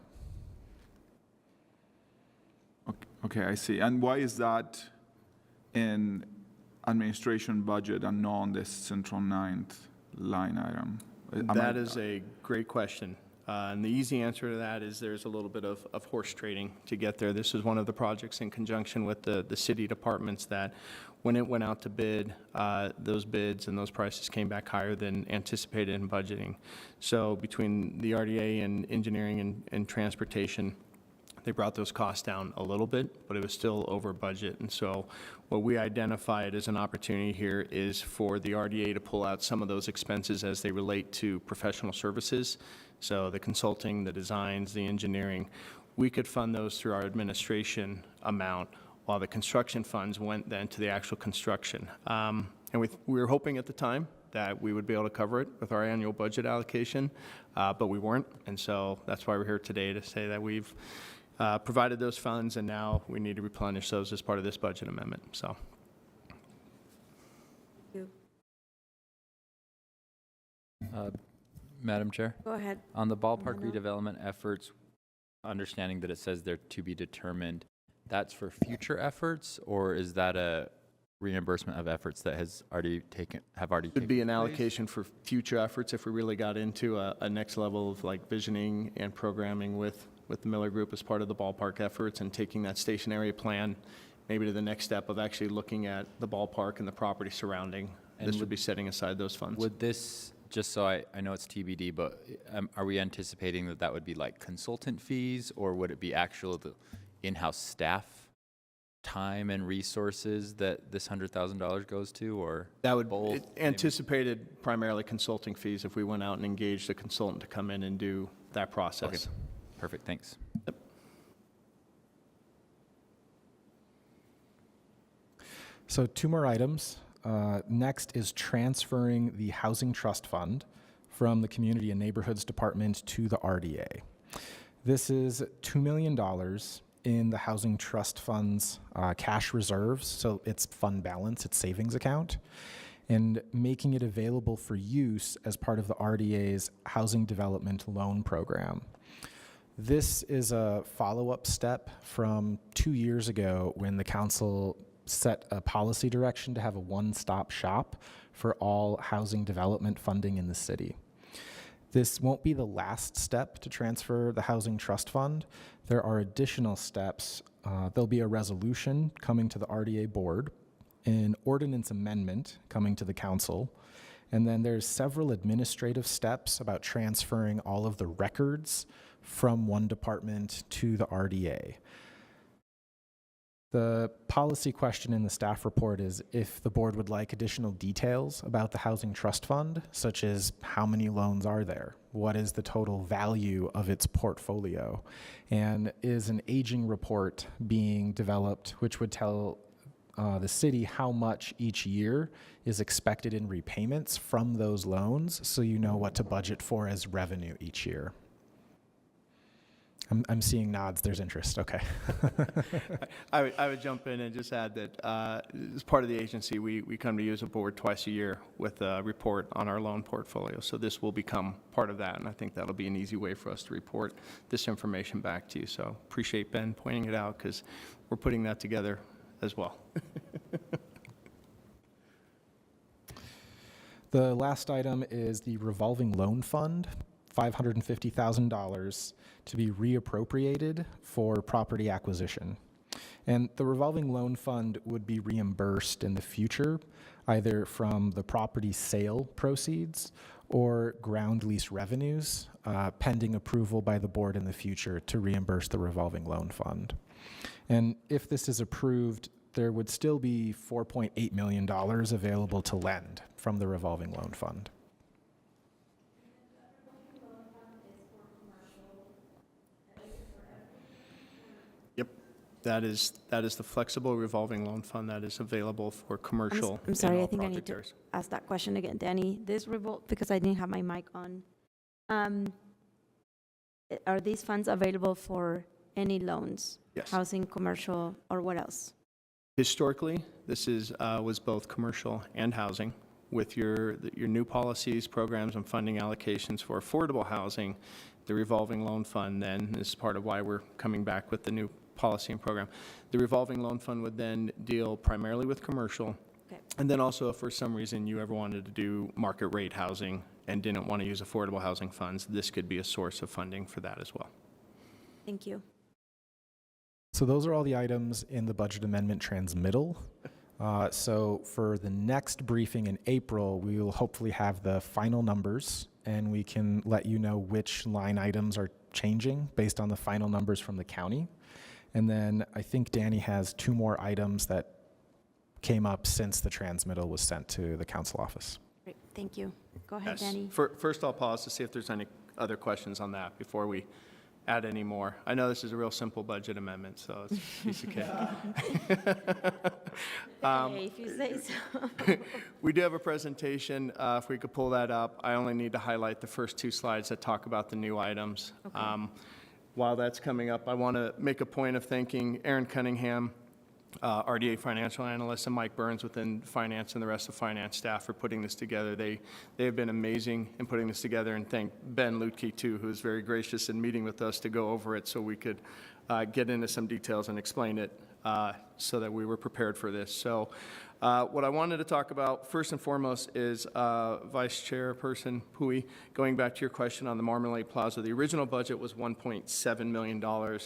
Okay, I see. And why is that in administration budget and not on the Central 9th line item? That is a great question. And the easy answer to that is there's a little bit of horse trading to get there. This is one of the projects in conjunction with the city departments that when it went out to bid, those bids and those prices came back higher than anticipated in budgeting. So between the RDA and engineering and transportation, they brought those costs down a little bit, but it was still over budget. And so what we identified as an opportunity here is for the RDA to pull out some of those expenses as they relate to professional services. So the consulting, the designs, the engineering, we could fund those through our administration amount while the construction funds went then to the actual construction. And we were hoping at the time that we would be able to cover it with our annual budget allocation, but we weren't. And so that's why we're here today to say that we've provided those funds, and now we need to replenish those as part of this budget amendment. So, Madam Chair? Go ahead. On the ballpark redevelopment efforts, understanding that it says they're to be determined, that's for future efforts, or is that a reimbursement of efforts that have already Would be an taken place? allocation for future efforts if we really got into a next level of like visioning and programming with the Miller Group as part of the ballpark efforts and taking that stationary plan maybe to the next step of actually looking at the ballpark and the property surrounding. And This would be setting aside those funds. Would this, just so I know it's TBD, but are we anticipating that that would be like consultant fees, or would it be actual the in-house staff time and resources that this $100,000 goes to, or That would both? anticipated primarily consulting fees if we went out and engaged a consultant to come in and do that process. Okay. Perfect, thanks. So 2 more items. Next is transferring the Housing Trust Fund from the Community and Neighborhoods Department to the RDA. This is $2 million in the Housing Trust Fund's cash reserves, so it's fund balance, it's savings account, and making it available for use as part of the RDA's Housing Development Loan Program. This is a follow-up step from 2 years ago when the council set a policy direction to have a one-stop shop for all housing development funding in the city. This won't be the last step to transfer the Housing Trust Fund. There are additional steps. There'll be a resolution coming to the RDA board, an ordinance amendment coming to the council, and then there's several administrative steps about transferring all of the records from one department to the RDA. The policy question in the staff report is if the board would like additional details about the Housing Trust Fund, such as how many loans are there, what is the total value of its portfolio, and is an aging report being developed which would tell the city how much each year is expected in repayments from those loans, so you know what to budget for as revenue each year. I'm seeing nods, there's interest, okay. I would jump in and just add that as part of the agency, we come to you as a board twice a year with a report on our loan portfolio. So this will become part of that, and I think that'll be an easy way for us to report this information back to you. So appreciate Ben pointing it out because we're putting that together as well. The last item is the revolving loan fund, $550,000 to be reappropriated for property acquisition. And the revolving loan fund would be reimbursed in the future, either from the property sale proceeds or ground lease revenues, pending approval by the board in the future to reimburse the revolving loan fund. And if this is approved, there would still be $4.8 million available to lend from the revolving loan fund. That is the flexible revolving loan fund that is available for commercial. I'm sorry, in I all think I need project to areas. ask that question again, Danny. This because I didn't have my mic on. Are these funds available for any loans? Yes. Housing, commercial, or what else? Historically, this was both commercial and housing. With your new policies, programs, and funding allocations for affordable housing, the revolving loan fund then is part of why we're coming back with the new policy and program. The revolving loan fund would then deal primarily with commercial. Okay. And then also, if for some reason you ever wanted to do market rate housing and didn't want to use affordable housing funds, this could be a source of funding for that as well. Thank you. So those are all the items in the budget amendment transmittal. So for the next briefing in April, we will hopefully have the final numbers and we can let you know which line items are changing based on the final numbers from the county. And then I think Danny has 2 more items that came up since the transmittal was sent to the council office. Great, thank you. Go ahead, Yes. Danny. First, I'll pause to see if there's any other questions on that before we add any more. I know this is a real simple budget amendment, so it's a piece of cake. Hey, if you say so. We do have a presentation. If we could pull that up, I only need to highlight the first 2 slides that talk about the new items. Okay. While that's coming up, I want to make a point of thanking Aaron Cunningham, RDA financial analyst, and Mike Burns within finance and the rest of finance staff for putting this together. They have been amazing in putting this together, and thank Ben Lutke too, who was very gracious in meeting with us to go over it so we could get into some details and explain it so that we were prepared for this. So what I wanted to talk about first and foremost is Vice Chairperson Hui, going back to your question on the Marmalade Plaza. The original budget was $1.7 million.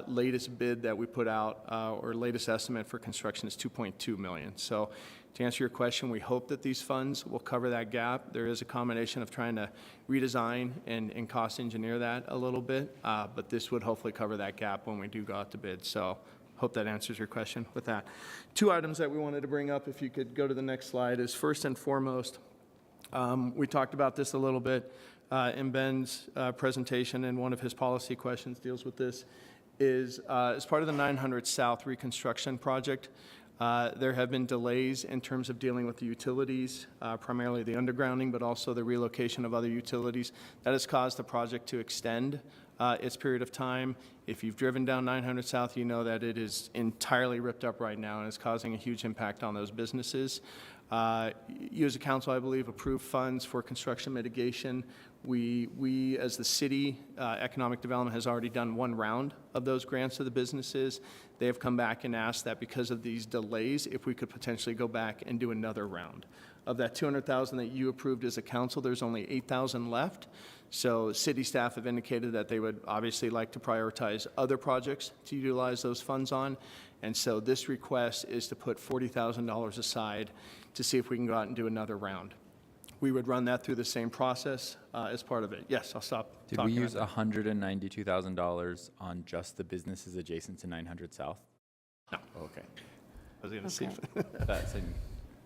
Latest bid that we put out, or latest estimate for construction is $2.2 million. So to answer your question, we hope that these funds will cover that gap. There is a combination of trying to redesign and cost engineer that a little bit, but this would hopefully cover that gap when we do go out to bid. So hope that answers your question with that. Two items that we wanted to bring up, if you could go to the next slide, is first and foremost, we talked about this a little bit in Ben's presentation, and one of his policy questions deals with this, is as part of the 900 South reconstruction project, there have been delays in terms of dealing with the utilities, primarily the undergrounding, but also the relocation of other utilities. That has caused the project to extend its period of time. If you've driven down 900 South, you know that it is entirely ripped up right now and is causing a huge impact on those businesses. You as a council, I believe, approved funds for construction mitigation. We as the city, economic development has already done one round of those grants to the businesses. They have come back and asked that because of these delays, if we could potentially go back and do another round. Of that 200,000 that you approved as a council, there's only 8,000 left. So city staff have indicated that they would obviously like to prioritize other projects to utilize those funds on. And so this request is to put $40,000 aside to see if we can go out and do another round. We would run that through the same process as part of it. Yes, I'll stop. Did we use $192,000 on just the businesses adjacent to 900 South? No. Oh, okay. I was going to see.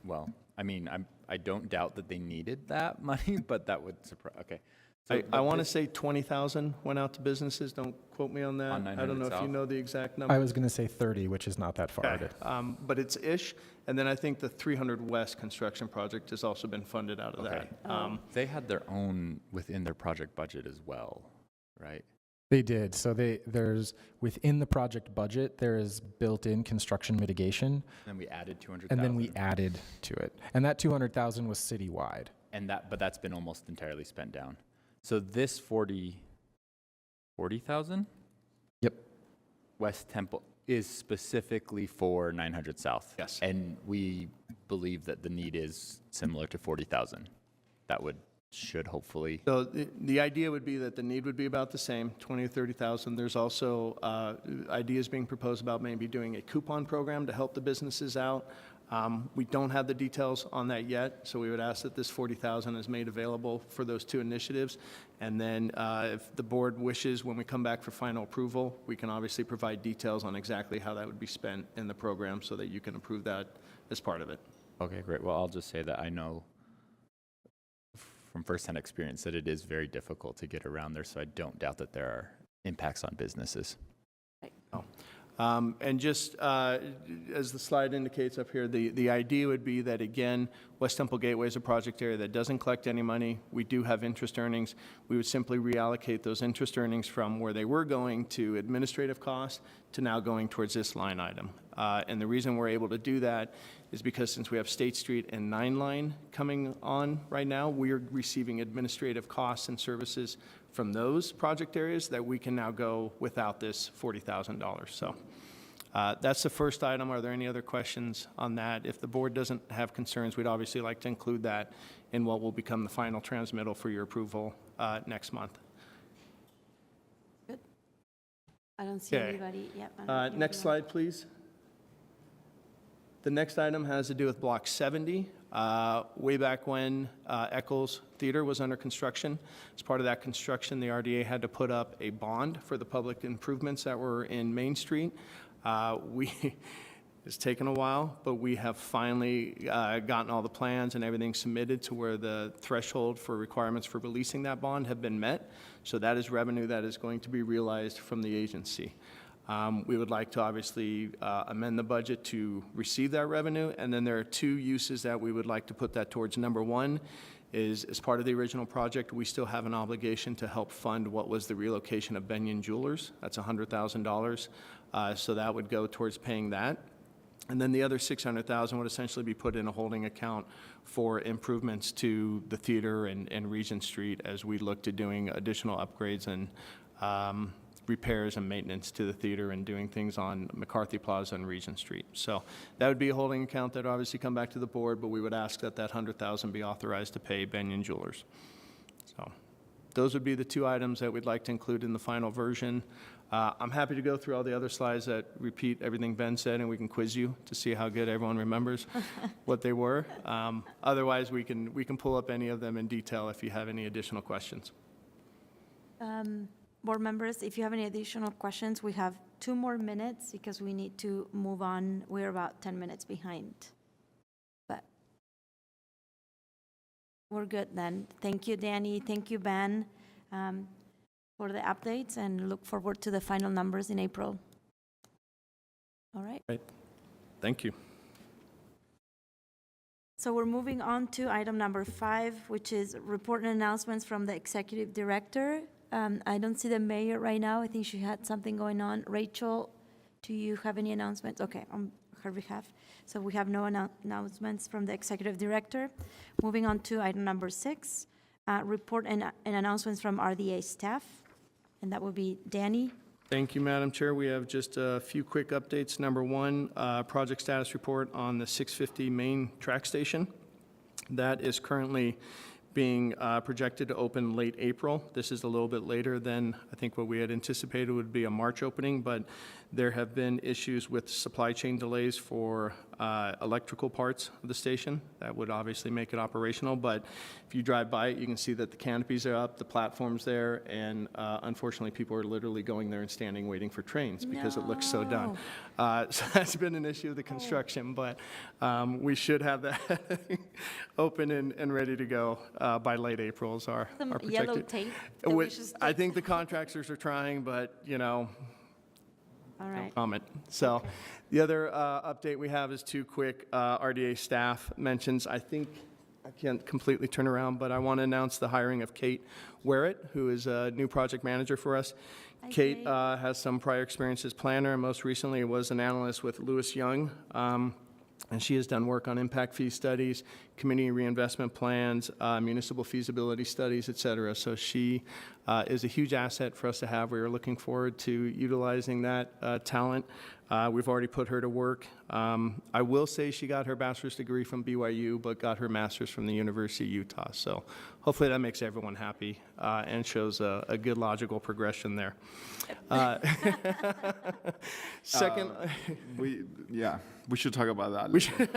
Well, I mean, I don't doubt that they needed that money, but that would surprise. Okay. So, I want to say 20,000 went out to businesses. Don't quote me on that. On I don't know 900 if you South? know the exact number. I was going to say 30, which is not that far. Okay. But it's ish. And then I think the 300 West construction project has also been funded out of Okay. that. They had their own within their project budget as well, right? They did. So there's within the project budget, there is built-in construction mitigation, Then we added 200,000. and then we added to it. And that 200,000 was citywide. But that's been almost entirely spent down. So this 40,000? Yep. West Temple is specifically for 900 South. Yes. And we believe that the need is similar to 40,000. That should hopefully. So the idea would be that the need would be about the same, 20 or 30,000. There's also ideas being proposed about maybe doing a coupon program to help the businesses out. We don't have the details on that yet, so we would ask that this 40,000 is made available for those two initiatives. And then if the board wishes, when we come back for final approval, we can obviously provide details on exactly how that would be spent in the program so that you can approve that as part of it. Okay, great. Well, I'll just say that I know from firsthand experience that it is very difficult to get around there, so I don't doubt that there are impacts on businesses. And just as the slide indicates up here, the idea would be that, again, West Temple Gateway is a project area that doesn't collect any money. We do have interest earnings. We would simply reallocate those interest earnings from where they were going to administrative costs to now going towards this line item. And the reason we're able to do that is because since we have State Street and 9 Line coming on right now, we are receiving administrative costs and services from those project areas that we can now go without this $40,000. So that's the first item. Are there any other questions on that? If the board doesn't have concerns, we'd obviously like to include that in what will become the final transmittal for your approval next month. Good. I don't see Okay. anybody. Yep. I don't see Next anyone. slide, please. The next item has to do with Block 70. Way back when Eccles Theater was under construction, as part of that construction, the RDA had to put up a bond for the public improvements that were in Main Street. It's taken a while, but we have finally gotten all the plans and everything submitted to where the threshold for requirements for releasing that bond have been met. So that is revenue that is going to be realized from the agency. We would like to obviously amend the budget to receive that revenue, and then there are two uses that we would like to put that towards. Number one is, as part of the original project, we still have an obligation to help fund what was the relocation of Benyon Jewelers. That's $100,000, so that would go towards paying that. And then the other $600,000 would essentially be put in a holding account for improvements to the theater and Regent Street as we look to doing additional upgrades and repairs and maintenance to the theater and doing things on McCarthy Plaza and Regent Street. So that would be a holding account that would obviously come back to the board, but we would ask that that $100,000 be authorized to pay Benyon Jewelers. So those would be the two items that we'd like to include in the final version. I'm happy to go through all the other slides that repeat everything Ben said, and we can quiz you to see how good everyone remembers what they were. Otherwise, we can pull up any of them in detail if you have any additional questions. Board members, if you have any additional questions, we have 2 more minutes because we need to move on. We're about 10 minutes behind. But we're good then. Thank you, Danny. Thank you, Ben, for the updates, and look forward to the final numbers in April. All right. Right. Thank you. So we're moving on to item number 5, which is report and announcements from the executive director. I don't see the mayor right now. I think she had something going on. Rachel, do you have any announcements? Okay, on her behalf. So we have no announcements from the executive director. Moving on to item number 6, report and announcements from RDA staff. And that will be Danny. Thank you, Madam Chair. We have just a few quick updates. Number 1, project status report on the 650 main track station. That is currently being projected to open late April. This is a little bit later than I think what we had anticipated would be a March opening, but there have been issues with supply chain delays for electrical parts of the station. That would obviously make it operational, but if you drive by it, you can see that the canopies are up, the platform's there, and unfortunately, people are literally going there and standing waiting for trains because it looks so done. So that's been an issue of the construction, but we should have that open and ready to go by late April is our projected. Yellow tape. I think the contractors are trying, but, you know, all right. comment. So okay. The other update we have is 2 quick RDA staff mentions. I think I can't completely turn around, but I want to announce the hiring of Kate Warett, who is a new project manager for us. Hi, Kate has some prior experience as planner, and most recently was an analyst with Lewis Young. And she has done work on impact fee studies, community reinvestment plans, municipal feasibility studies, et cetera. So she is a huge asset for us to have. We are looking forward to utilizing that talent. We've already put her to work. I will say she got her bachelor's degree from BYU, but got her master's from the University of Utah. So hopefully that makes everyone happy and shows a good logical progression there. Second, we should talk about that. We should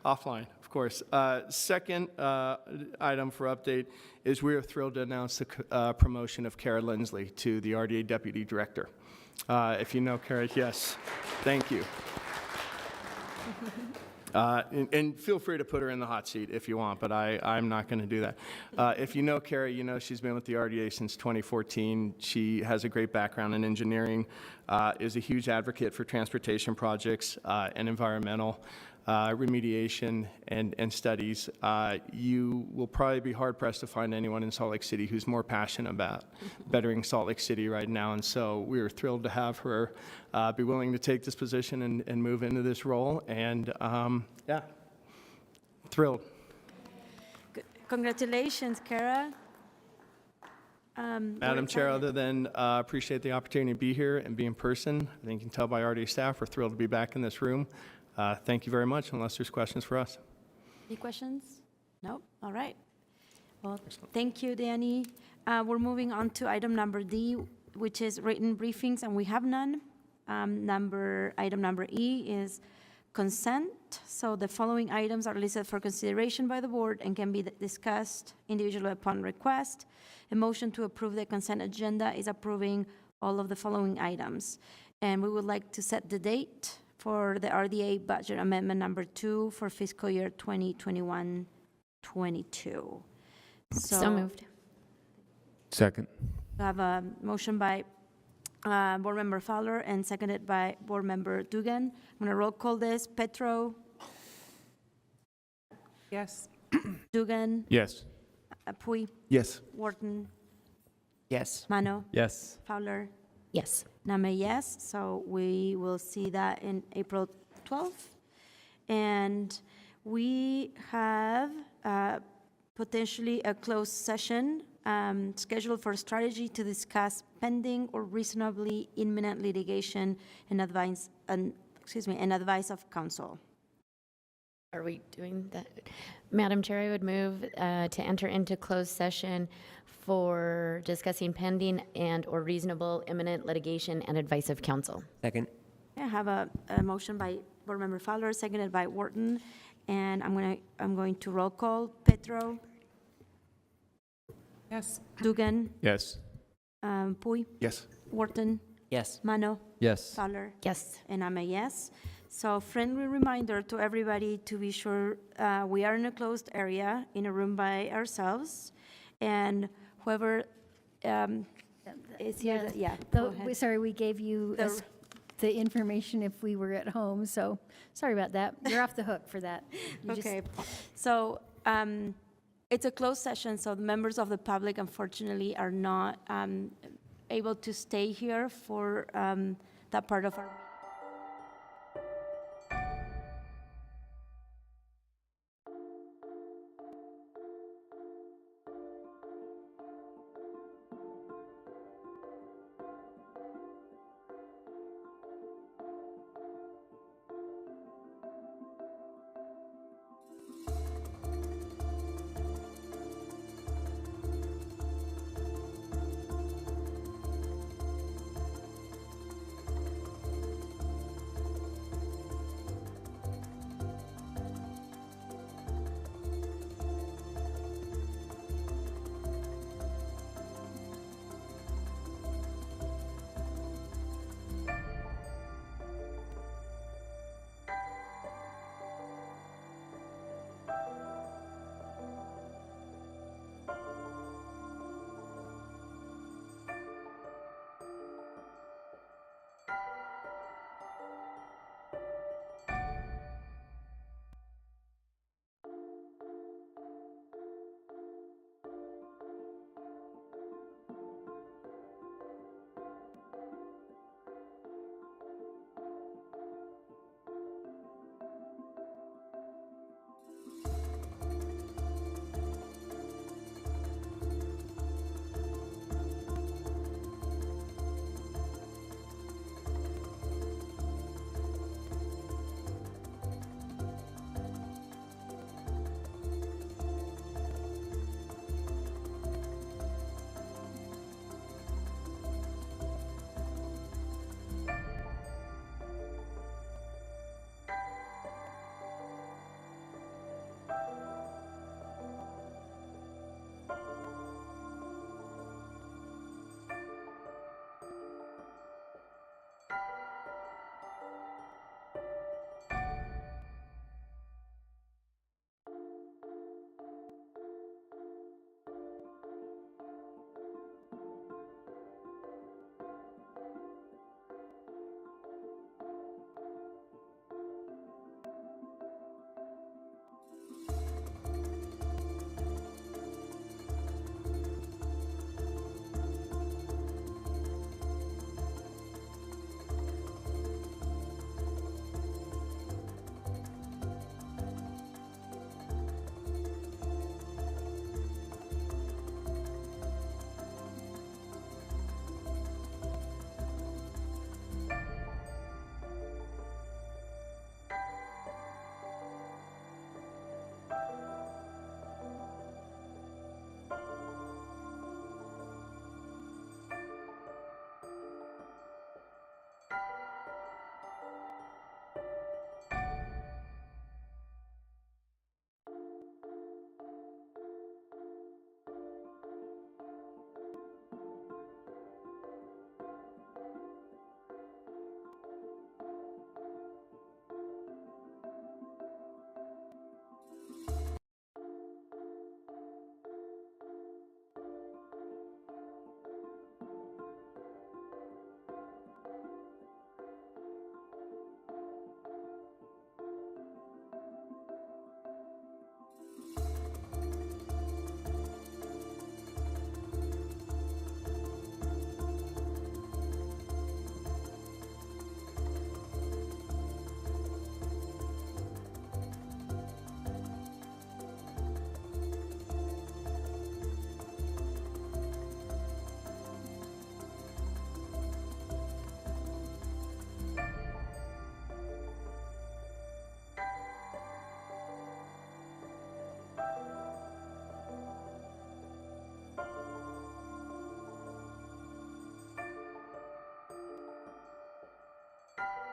offline, of course. Second item for update is we are thrilled to announce the promotion of Cara Linsley to the RDA Deputy Director. If you know Cara, yes, thank you. And feel free to put her in the hot seat if you want, but I'm not going to do that. If you know Cara, you know she's been with the RDA since 2014. She has a great background in engineering, is a huge advocate for transportation projects and environmental remediation and studies. You will probably be hard-pressed to find anyone in Salt Lake City who's more passionate about bettering Salt Lake City right now, and so we are thrilled to have her be willing to take this position and move into this role, and yeah, thrilled. Congratulations, Cara. Madam Chair, other than appreciate the opportunity to be here and be in person, I think you can tell by RDA staff, we're thrilled to be back in this room. Thank you very much, unless there's questions for us. Any questions? No? All right. Well, thank you, Danny. We're moving on to item number D, which is written briefings, and we have none. Item number E is consent. So the following items are listed for consideration by the board and can be discussed individually upon request. A motion to approve the consent agenda is approving all of the following items. And we would like to set the date for the RDA budget amendment number 2 for fiscal year 2021-22. So moved. Second. We have a motion by Board Member Fowler and seconded by Board Member Dugan. I'm going to roll call this. Petro? Yes. Dugan? Yes. Pui? Yes. Wharton? Yes. Mano? Yes. Fowler? Yes. Name yes, so we will see that in April 12th. And we have potentially a closed session scheduled for strategy to discuss pending or reasonably imminent litigation and advice, and advice of counsel. Are we doing that? Madam Chair, I would move to enter into closed session for discussing pending and/or reasonable imminent litigation and advice of counsel. Second. I have a motion by Board Member Fowler, seconded by Wharton, and I'm going to roll call. Petro, Yes. Dugan, Yes. Puy, Yes. Wharton, Yes. Mano, Yes. Fowler, Yes. and I'm a yes. So friendly reminder to everybody to be sure we are in a closed area, in a room by ourselves, and whoever is here, go ahead. Sorry, we gave you the information if we were at home, so sorry about that. You're off the hook for that. Okay, so it's a closed session, so the members of the public unfortunately are not able to stay here for that part of our meeting. Aye.